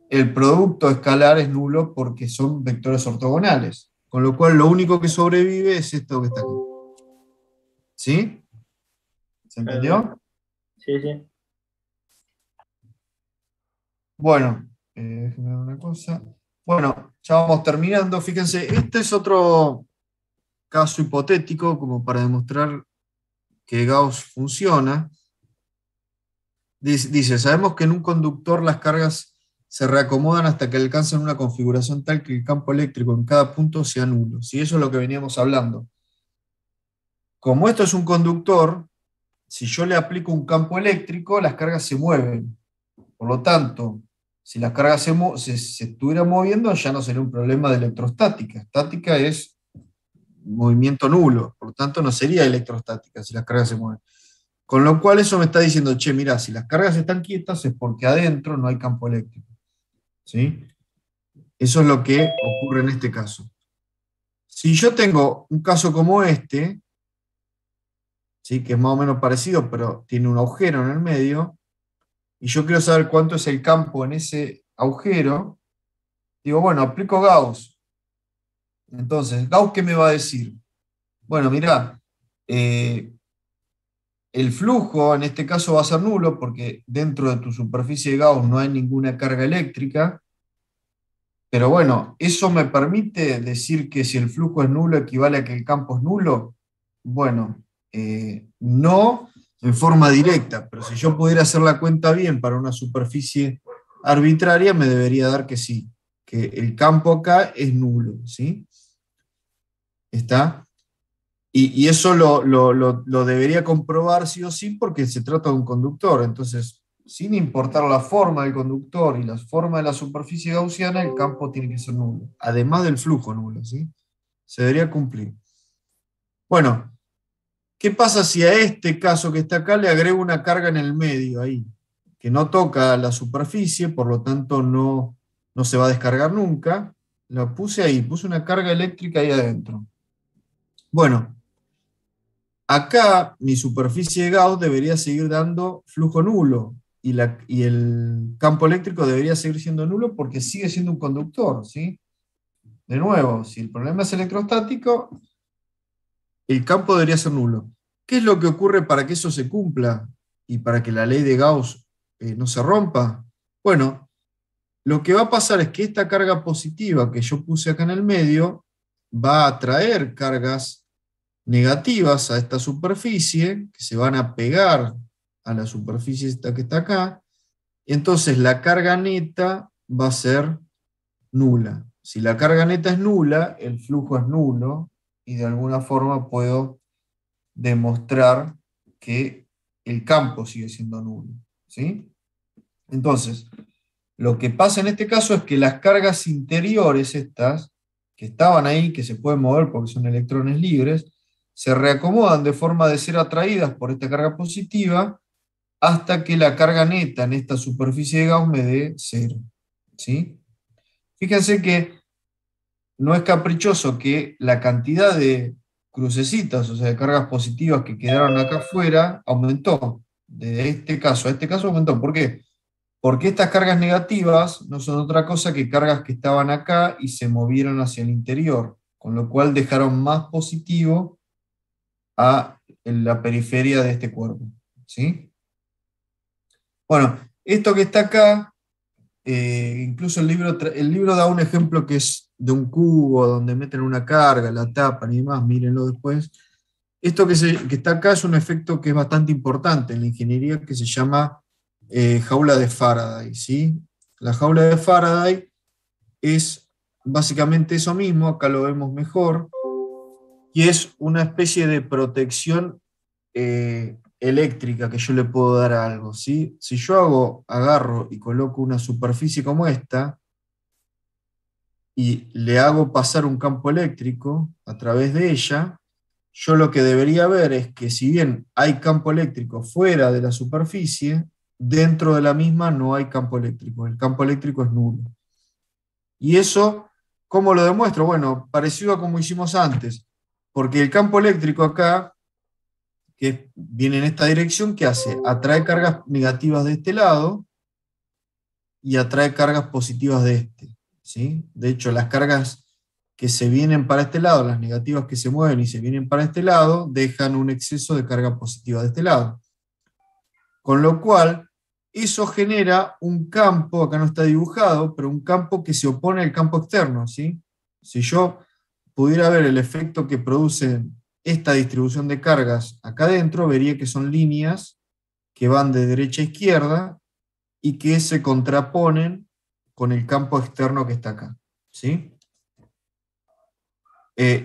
el producto escalar es nulo porque son vectores ortogonales, con lo cual lo único que sobrevive es esto que está aquí. ¿Sí? ¿Se entendió?
Sí, sí.
Bueno, déjenme ver una cosa. Bueno, ya vamos terminando. Fíjense, este es otro caso hipotético como para demostrar que Gauss funciona. Dice, sabemos que en un conductor las cargas se reacomodan hasta que alcanzan una configuración tal que el campo eléctrico en cada punto sea nulo. ¿Sí? Eso es lo que veníamos hablando. Como esto es un conductor, si yo le aplico un campo eléctrico, las cargas se mueven. Por lo tanto, si las cargas se estuvieran moviendo, ya no sería un problema de electrostática. Estática es movimiento nulo, por lo tanto no sería electrostática si las cargas se mueven. Con lo cual eso me está diciendo, che, mirá, si las cargas están quietas es porque adentro no hay campo eléctrico. ¿Sí? Eso es lo que ocurre en este caso. Si yo tengo un caso como este, ¿sí? Que es más o menos parecido, pero tiene un agujero en el medio, y yo quiero saber cuánto es el campo en ese agujero, digo, bueno, aplico Gauss. Entonces, ¿Gauss qué me va a decir? Bueno, mirá, el flujo en este caso va a ser nulo porque dentro de tu superficie de Gauss no hay ninguna carga eléctrica, pero bueno, ¿eso me permite decir que si el flujo es nulo equivale a que el campo es nulo? Bueno, no en forma directa, pero si yo pudiera hacer la cuenta bien para una superficie arbitraria, me debería dar que sí, que el campo acá es nulo, ¿sí? ¿Está? Y eso lo debería comprobar sí o sí porque se trata de un conductor. Entonces, sin importar la forma del conductor y la forma de la superficie gaussiana, el campo tiene que ser nulo. Además del flujo nulo, ¿sí? Se debería cumplir. Bueno, ¿qué pasa si a este caso que está acá le agrego una carga en el medio ahí? Que no toca la superficie, por lo tanto no se va a descargar nunca. La puse ahí, puse una carga eléctrica ahí adentro. Bueno, acá mi superficie de Gauss debería seguir dando flujo nulo y el campo eléctrico debería seguir siendo nulo porque sigue siendo un conductor, ¿sí? De nuevo, si el problema es electrostático, el campo debería ser nulo. ¿Qué es lo que ocurre para que eso se cumpla y para que la ley de Gauss no se rompa? Bueno, lo que va a pasar es que esta carga positiva que yo puse acá en el medio va a atraer cargas negativas a esta superficie, que se van a pegar a la superficie esta que está acá, y entonces la carga neta va a ser nula. Si la carga neta es nula, el flujo es nulo, y de alguna forma puedo demostrar que el campo sigue siendo nulo. ¿Sí? Entonces, Lo que pasa en este caso es que las cargas interiores, estas, que estaban ahí, que se pueden mover porque son electrones libres, se reacomodan de forma de ser atraídas por esta carga positiva hasta que la carga neta en esta superficie de Gauss me dé 0. ¿Sí? Fíjense que no es caprichoso que la cantidad de crucecitas, o sea, de cargas positivas que quedaron acá afuera, aumentó. De este caso a este caso aumentó. ¿Por qué? Porque estas cargas negativas no son otra cosa que cargas que estaban acá y se movieron hacia el interior, con lo cual dejaron más positivo en la periferia de este cuerpo. ¿Sí? Bueno, esto que está acá, incluso el libro da un ejemplo que es de un cubo donde meten una carga, la tapan y demás, mírenlo después. Esto que está acá es un efecto que es bastante importante en la ingeniería, que se llama jaula de Faraday. ¿Sí? La jaula de Faraday es básicamente eso mismo, acá lo vemos mejor, y es una especie de protección eléctrica que yo le puedo dar a algo. ¿Sí? Si yo agarro y coloco una superficie como esta, y le hago pasar un campo eléctrico a través de ella, yo lo que debería ver es que si bien hay campo eléctrico fuera de la superficie, dentro de la misma no hay campo eléctrico. El campo eléctrico es nulo. Y eso, ¿cómo lo demuestro? Bueno, parecido a como hicimos antes. Porque el campo eléctrico acá, que viene en esta dirección, ¿qué hace? Atrae cargas negativas de este lado y atrae cargas positivas de este. ¿Sí? De hecho, las cargas que se vienen para este lado, las negativas que se mueven y se vienen para este lado, dejan un exceso de carga positiva de este lado. Con lo cual, eso genera un campo, acá no está dibujado, pero un campo que se opone al campo externo. ¿Sí? Si yo pudiera ver el efecto que produce esta distribución de cargas acá adentro, vería que son líneas que van de derecha a izquierda y que se contraponen con el campo externo que está acá. ¿Sí?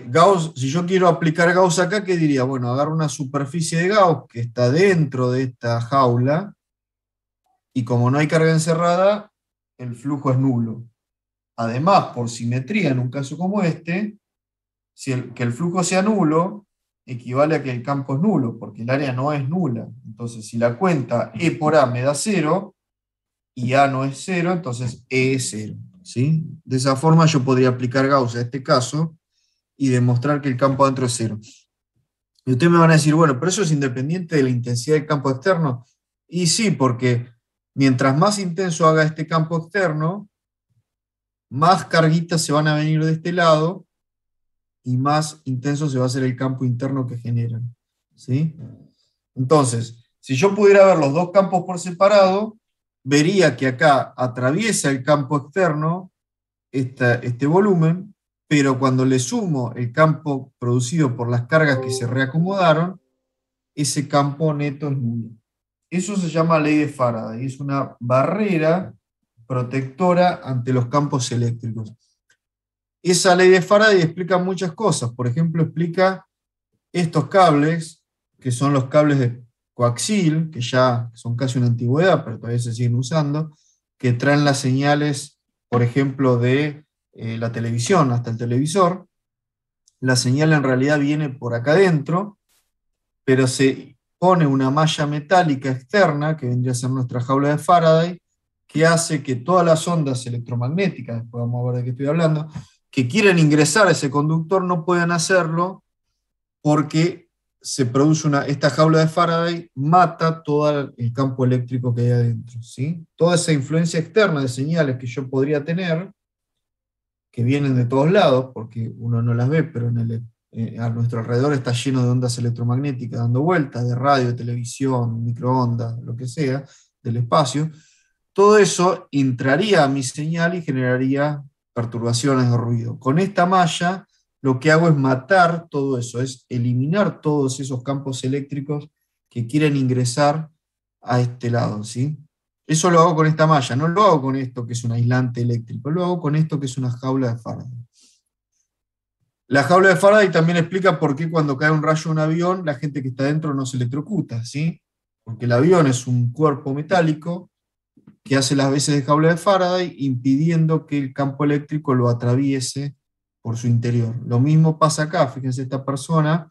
Gauss, si yo quiero aplicar Gauss acá, ¿qué diría? Bueno, agarro una superficie de Gauss que está dentro de esta jaula, y como no hay carga encerrada, el flujo es nulo. Además, por simetría, en un caso como este, que el flujo sea nulo, equivale a que el campo es nulo, porque el área no es nula. Entonces, si la cuenta E por A me da 0, y A no es 0, entonces E es 0. ¿Sí? De esa forma yo podría aplicar Gauss a este caso, y demostrar que el campo adentro es 0. Y ustedes me van a decir, bueno, pero eso es independiente de la intensidad del campo externo. Y sí, porque mientras más intenso haga este campo externo, más carguitas se van a venir de este lado, y más intenso se va a hacer el campo interno que generan. ¿Sí? Entonces, si yo pudiera ver los dos campos por separado, vería que acá atraviesa el campo externo este volumen, pero cuando le sumo el campo producido por las cargas que se reacomodaron, ese campo neto es nulo. Eso se llama ley de Faraday, es una barrera protectora ante los campos eléctricos. Esa ley de Faraday explica muchas cosas. Por ejemplo, explica estos cables, que son los cables de coaxil, que ya son casi una antigüedad, pero todavía se siguen usando, que traen las señales, por ejemplo, de la televisión hasta el televisor. La señal en realidad viene por acá adentro, pero se pone una malla metálica externa, que vendría a ser nuestra jaula de Faraday, que hace que todas las ondas electromagnéticas, después vamos a ver de qué estoy hablando, que quieren ingresar a ese conductor no pueden hacerlo, porque se produce esta jaula de Faraday mata todo el campo eléctrico que hay adentro. ¿Sí? Toda esa influencia externa de señales que yo podría tener, que vienen de todos lados, porque uno no las ve, pero a nuestro alrededor está lleno de ondas electromagnéticas dando vueltas, de radio, de televisión, microondas, lo que sea, del espacio. Todo eso entraría a mi señal y generaría perturbaciones de ruido. Con esta malla lo que hago es matar todo eso, es eliminar todos esos campos eléctricos que quieren ingresar a este lado. ¿Sí? Eso lo hago con esta malla, no lo hago con esto que es un aislante eléctrico, lo hago con esto que es una jaula de Faraday. La jaula de Faraday también explica por qué cuando cae un rayo de un avión, la gente que está dentro no se electrocuta, ¿sí? Porque el avión es un cuerpo metálico que hace las veces de jaula de Faraday, impidiendo que el campo eléctrico lo atraviese por su interior. Lo mismo pasa acá, fíjense, esta persona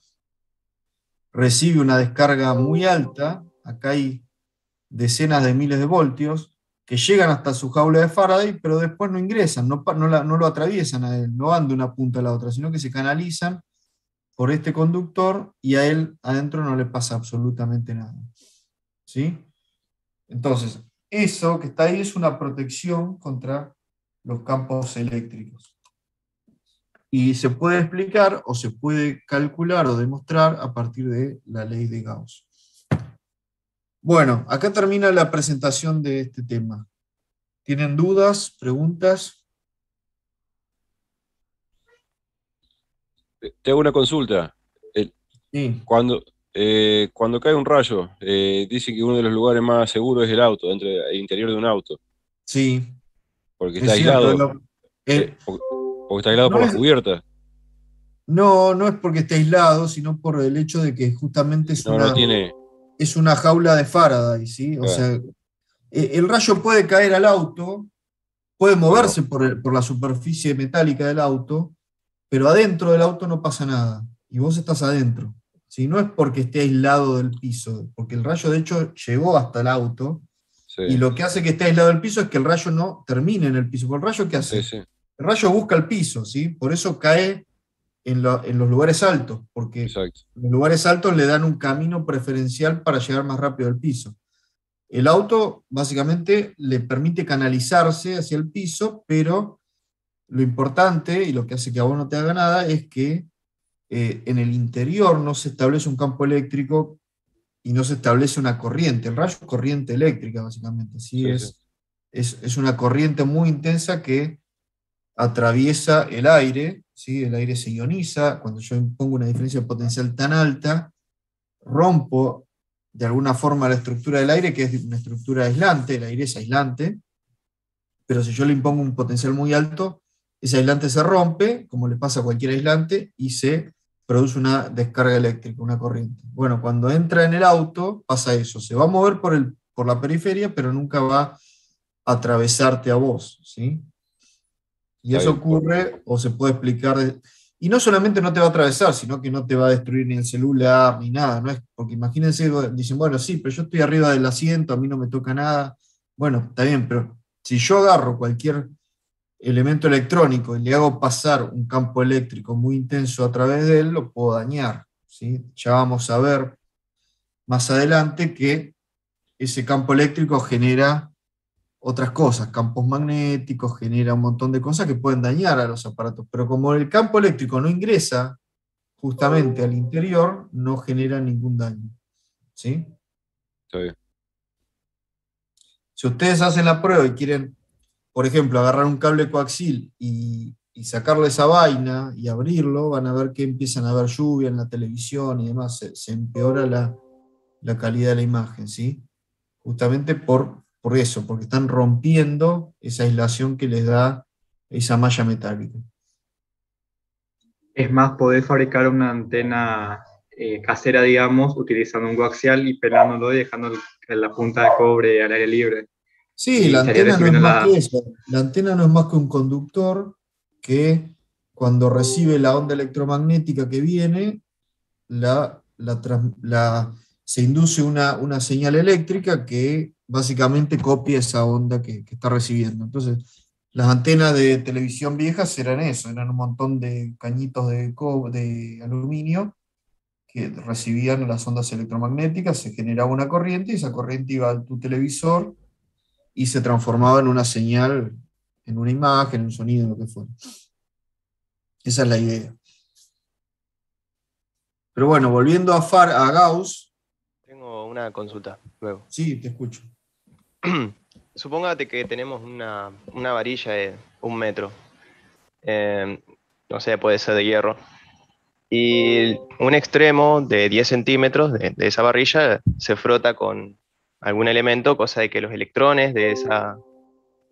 recibe una descarga muy alta, acá hay decenas de miles de voltios, que llegan hasta su jaula de Faraday, pero después no ingresan, no lo atraviesan a él, no van de una punta a la otra, sino que se canalizan por este conductor y a él adentro no le pasa absolutamente nada. ¿Sí? Entonces, eso que está ahí es una protección contra los campos eléctricos. Y se puede explicar o se puede calcular o demostrar a partir de la ley de Gauss. Bueno, acá termina la presentación de este tema. ¿Tienen dudas, preguntas?
Te hago una consulta.
Sí.
Cuando cae un rayo, dicen que uno de los lugares más seguros es el auto, dentro del interior de un auto.
Sí.
Porque
Es
está
cierto,
aislado. Porque está aislado
no
por
es-
las cubiertas.
No es porque esté aislado, sino por el hecho de que justamente
No tiene.
es una jaula de Faraday, ¿sí? O
Claro.
sea, el rayo puede caer al auto, puede moverse por la superficie metálica del auto, pero adentro del auto no pasa nada, y vos estás adentro. ¿Sí? No es porque esté aislado del piso, porque el rayo de hecho llegó hasta el auto,
Sí.
y lo que hace que esté aislado del piso es que el rayo no termine en el piso. ¿Porque el rayo qué hace?
Sí.
El rayo busca el piso, ¿sí? Por eso cae en los lugares altos, porque
Exacto.
los lugares altos le dan un camino preferencial para llegar más rápido al piso. El auto básicamente le permite canalizarse hacia el piso, pero lo importante y lo que hace que a vos no te haga nada es que en el interior no se establece un campo eléctrico y no se establece una corriente. El rayo es corriente eléctrica, básicamente. ¿Sí? Es una corriente muy intensa que atraviesa el aire, ¿sí? El aire se ioniza. Cuando yo impongo una diferencia de potencial tan alta, rompo de alguna forma la estructura del aire, que es una estructura aislante, el aire es aislante, pero si yo le impongo un potencial muy alto, ese aislante se rompe, como le pasa a cualquier aislante, y se produce una descarga eléctrica, una corriente. Bueno, cuando entra en el auto, pasa eso, se va a mover por la periferia, pero nunca va a atravesarte a vos, ¿sí? Y
Está
eso
bien.
ocurre, o se puede explicar, y no solamente no te va a atravesar, sino que no te va a destruir ni el celular, ni nada, ¿no? Porque imagínense, dicen, bueno, sí, pero yo estoy arriba del asiento, a mí no me toca nada. Bueno, está bien, pero si yo agarro cualquier elemento electrónico y le hago pasar un campo eléctrico muy intenso a través de él, lo puedo dañar, ¿sí? Ya vamos a ver más adelante que ese campo eléctrico genera otras cosas, campos magnéticos, genera un montón de cosas que pueden dañar a los aparatos, pero como el campo eléctrico no ingresa justamente al interior, no genera ningún daño, ¿sí?
Está bien.
Si ustedes hacen la prueba y quieren, por ejemplo, agarrar un cable coaxil y sacarle esa vaina y abrirlo, van a ver que empiezan a haber lluvia en la televisión y demás, se empeora la calidad de la imagen, ¿sí? Justamente por eso, porque están rompiendo esa aislación que les da esa malla metálica.
Es más, podés fabricar una antena casera, digamos, utilizando un coaxial y pelándolo y dejando la punta de cobre al aire libre.
Sí,
Y
la
estaría
antena no es
recibiendo
más que eso. La antena no es más que un conductor que cuando recibe la onda electromagnética que viene, se induce una señal eléctrica que básicamente copia esa onda que está recibiendo. Entonces, las antenas de televisión viejas eran eso, eran un montón de cañitos de aluminio que recibían las ondas electromagnéticas, se generaba una corriente y esa corriente iba a tu televisor y se transformaba en una señal, en una imagen, en un sonido, en lo que fuera. Esa es la idea. Pero bueno, volviendo a Gauss.
Tengo una consulta luego.
Sí, te escucho.
Supóngate que tenemos una varilla de 1 metro. No sé, puede ser de hierro. Y un extremo de 10 centímetros de esa varilla se frota con algún elemento, cosa de que los electrones de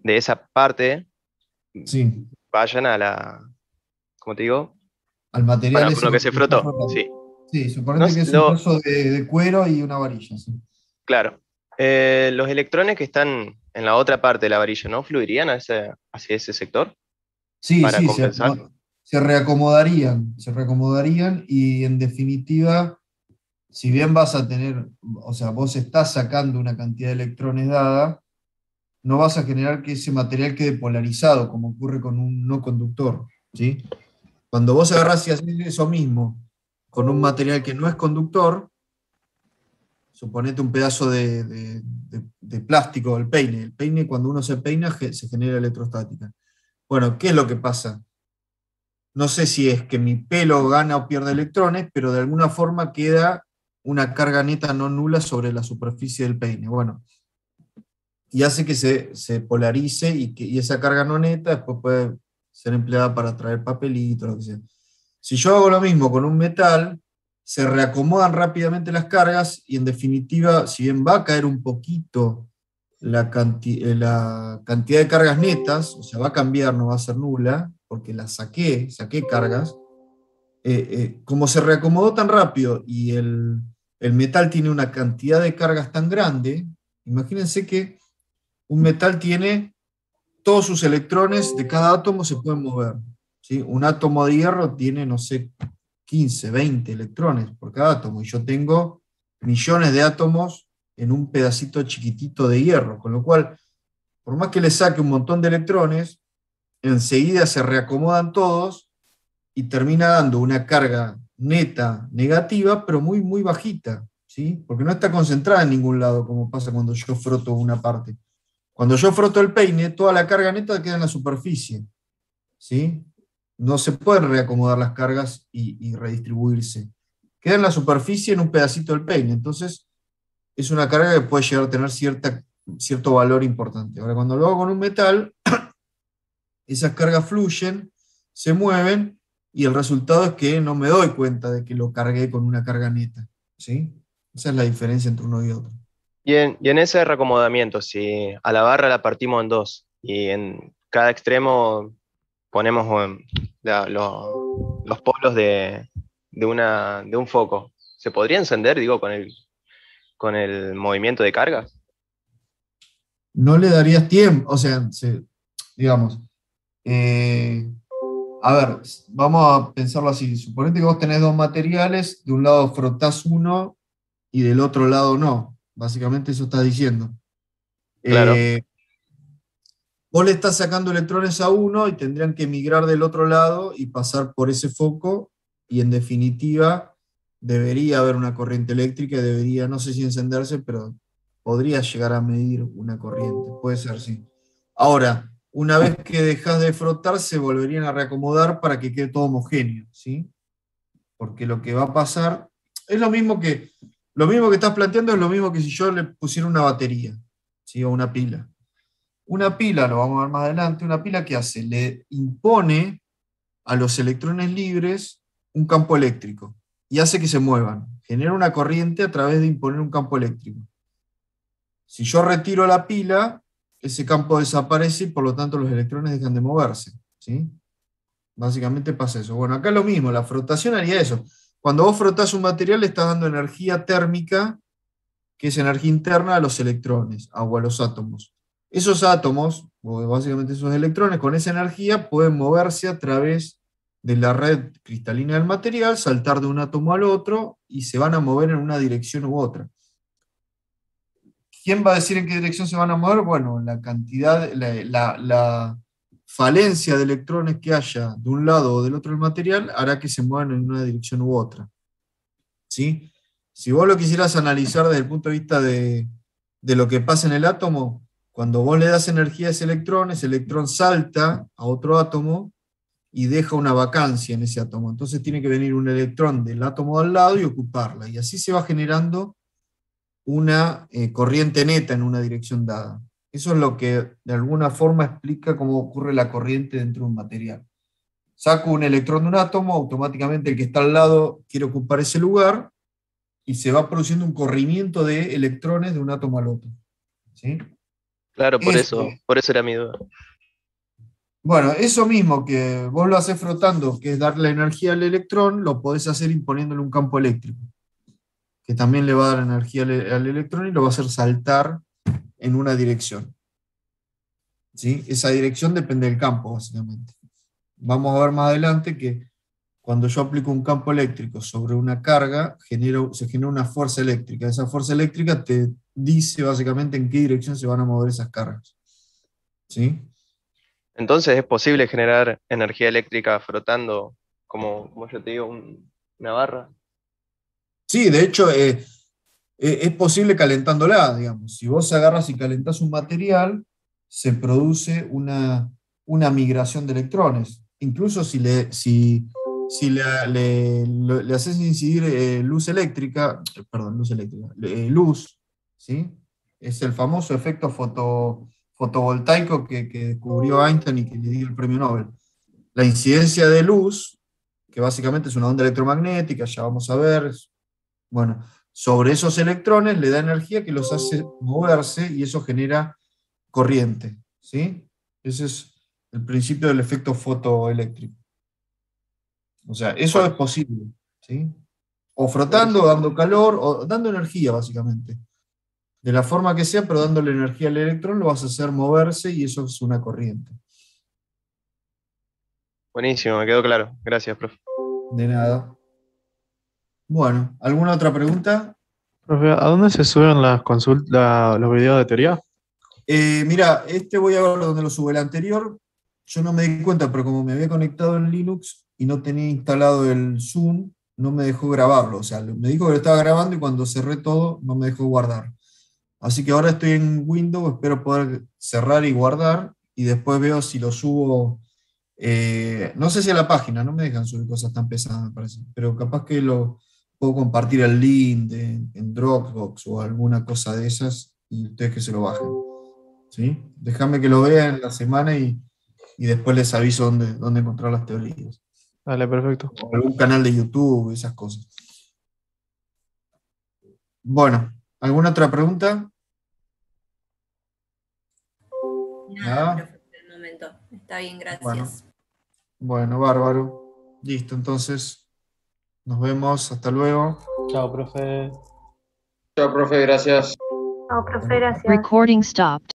esa parte
sí.
vayan a ¿cómo te digo?
Al material
con lo que se frotó, sí.
Sí, suponete que es un trozo de cuero y una varilla. Sí.
Claro. Los electrones que están en la otra parte de la varilla, ¿no fluirían hacia ese sector
Sí,
para
sí,
compensar?
se reacomodarían y en definitiva, si bien vas a tener, o sea, vos estás sacando una cantidad de electrones dada, no vas a generar que ese material quede polarizado, como ocurre con un no conductor, ¿sí? Cuando vos agarrás y haces eso mismo con un material que no es conductor, suponete un pedazo de plástico, el peine cuando uno se peina se genera electrostática. Bueno, ¿qué es lo que pasa? No sé si es que mi pelo gana o pierde electrones, pero de alguna forma queda una carga neta no nula sobre la superficie del peine. Bueno, y hace que se polarice y esa carga no neta después puede ser empleada para traer papelito, lo que sea. Si yo hago lo mismo con un metal, se reacomodan rápidamente las cargas y en definitiva, si bien va a caer un poquito la cantidad de cargas netas, o sea, va a cambiar, no va a ser nula, porque la saqué cargas, como se reacomodó tan rápido y el metal tiene una cantidad de cargas tan grande, imagínense que un metal tiene todos sus electrones de cada átomo se pueden mover. ¿Sí? Un átomo de hierro tiene, no sé, 15, 20 electrones por cada átomo, y yo tengo millones de átomos en un pedacito chiquitito de hierro, con lo cual, por más que le saque un montón de electrones, enseguida se reacomodan todos y termina dando una carga neta negativa, pero muy, muy bajita, ¿sí? Porque no está concentrada en ningún lado, como pasa cuando yo froto una parte. Cuando yo froto el peine, toda la carga neta queda en la superficie, ¿sí? No se pueden reacomodar las cargas y redistribuirse. Queda en la superficie en un pedacito del peine, entonces es una carga que puede llegar a tener cierto valor importante. Ahora, cuando lo hago con un metal, esas cargas fluyen, se mueven, y el resultado es que no me doy cuenta de que lo cargué con una carga neta, ¿sí? Esa es la diferencia entre uno y otro.
Y en ese reacomodamiento, si a la barra la partimos en dos y en cada extremo ponemos los polos de un foco, ¿se podría encender, digo, con el movimiento de carga?
No le darías tiempo, o sea, digamos, a ver, vamos a pensarlo así. Suponete que vos tenés dos materiales, de un lado frotás uno y del otro lado no. Básicamente eso está diciendo.
Claro.
Vos le estás sacando electrones a uno y tendrían que migrar del otro lado y pasar por ese foco, y en definitiva debería haber una corriente eléctrica, debería, no sé si encenderse, pero podría llegar a medir una corriente, puede ser, sí. Ahora, una vez que dejas de frotar, se volverían a reacomodar para que quede todo homogéneo, ¿sí? Porque lo que va a pasar es lo mismo que estás planteando, es lo mismo que si yo le pusiera una batería, ¿sí? O una pila. Una pila, lo vamos a ver más adelante, una pila que hace, le impone a los electrones libres un campo eléctrico y hace que se muevan, genera una corriente a través de imponer un campo eléctrico. Si yo retiro la pila, ese campo desaparece y por lo tanto los electrones dejan de moverse, ¿sí? Básicamente pasa eso. Bueno, acá lo mismo, la frotación haría eso. Cuando vos frotás un material le estás dando energía térmica, que es energía interna, a los electrones o a los átomos. Esos átomos, o básicamente esos electrones, con esa energía pueden moverse a través de la red cristalina del material, saltar de un átomo al otro y se van a mover en una dirección u otra. ¿Quién va a decir en qué dirección se van a mover? Bueno, la cantidad, la falencia de electrones que haya de un lado o del otro del material hará que se muevan en una dirección u otra, ¿sí? Si vos lo quisieras analizar desde el punto de vista de lo que pasa en el átomo, cuando vos le das energía a ese electrón salta a otro átomo y deja una vacancia en ese átomo. Entonces tiene que venir un electrón del átomo al lado y ocuparla. Y así se va generando una corriente neta en una dirección dada. Eso es lo que de alguna forma explica cómo ocurre la corriente dentro de un material. Saco un electrón de un átomo, automáticamente el que está al lado quiere ocupar ese lugar, y se va produciendo un corrimiento de electrones de un átomo al otro, ¿sí?
Claro, por eso era mi duda.
Bueno, eso mismo que vos lo haces frotando, que es darle energía al electrón, lo podés hacer imponiéndole un campo eléctrico. que también le va a dar energía al electrón y lo va a hacer saltar en una dirección. ¿Sí? Esa dirección depende del campo, básicamente. Vamos a ver más adelante que cuando yo aplico un campo eléctrico sobre una carga, se genera una fuerza eléctrica. Esa fuerza eléctrica te dice básicamente en qué dirección se van a mover esas cargas. ¿Sí?
Entonces es posible generar energía eléctrica frotando, como yo te digo, una barra.
Sí, de hecho, es posible calentándola, digamos. Si vos agarras y calentás un material, se produce una migración de electrones. Incluso si le haces incidir luz, ¿sí? Es el famoso efecto fotovoltaico que descubrió Einstein y que le dio el premio Nobel. La incidencia de luz, que básicamente es una onda electromagnética, ya vamos a ver, bueno, sobre esos electrones le da energía que los hace moverse y eso genera corriente, ¿sí? Ese es el principio del efecto fotoeléctrico. O sea, eso es posible, ¿sí? O frotando, dando calor, o dando energía, básicamente. De la forma que sea, pero dándole energía al electrón, lo vas a hacer moverse y eso es una corriente.
Buenísimo, me quedó claro. Gracias, profe.
De nada. Bueno, ¿alguna otra pregunta?
Profe, ¿a dónde se suben las consultas, los videos de teoría?
Mira, voy a ver donde lo sube. El anterior, yo no me di cuenta, pero como me había conectado en Linux y no tenía instalado el Zoom, no me dejó grabarlo. O sea, me dijo que lo estaba grabando y cuando cerré todo, no me dejó guardar. Así que ahora estoy en Windows, espero poder cerrar y guardar, y después veo si lo subo. No sé si a la página, no me dejan subir cosas tan pesadas, me parece, pero capaz que lo puedo compartir el link en Dropbox o alguna cosa de esas, y ustedes que se lo bajen. ¿Sí? Déjame que lo vean en la semana y después les aviso dónde encontrar las teorías.
Dale, perfecto.
O algún canal de YouTube, esas cosas. Bueno, ¿alguna otra pregunta?
Nada, profe, por el momento. Está bien, gracias.
Bueno, bárbaro. Listo, entonces. Nos vemos. Hasta luego.
Chao, profe.
Chao, profe, gracias.
Chao, profe, gracias.
Recording stopped.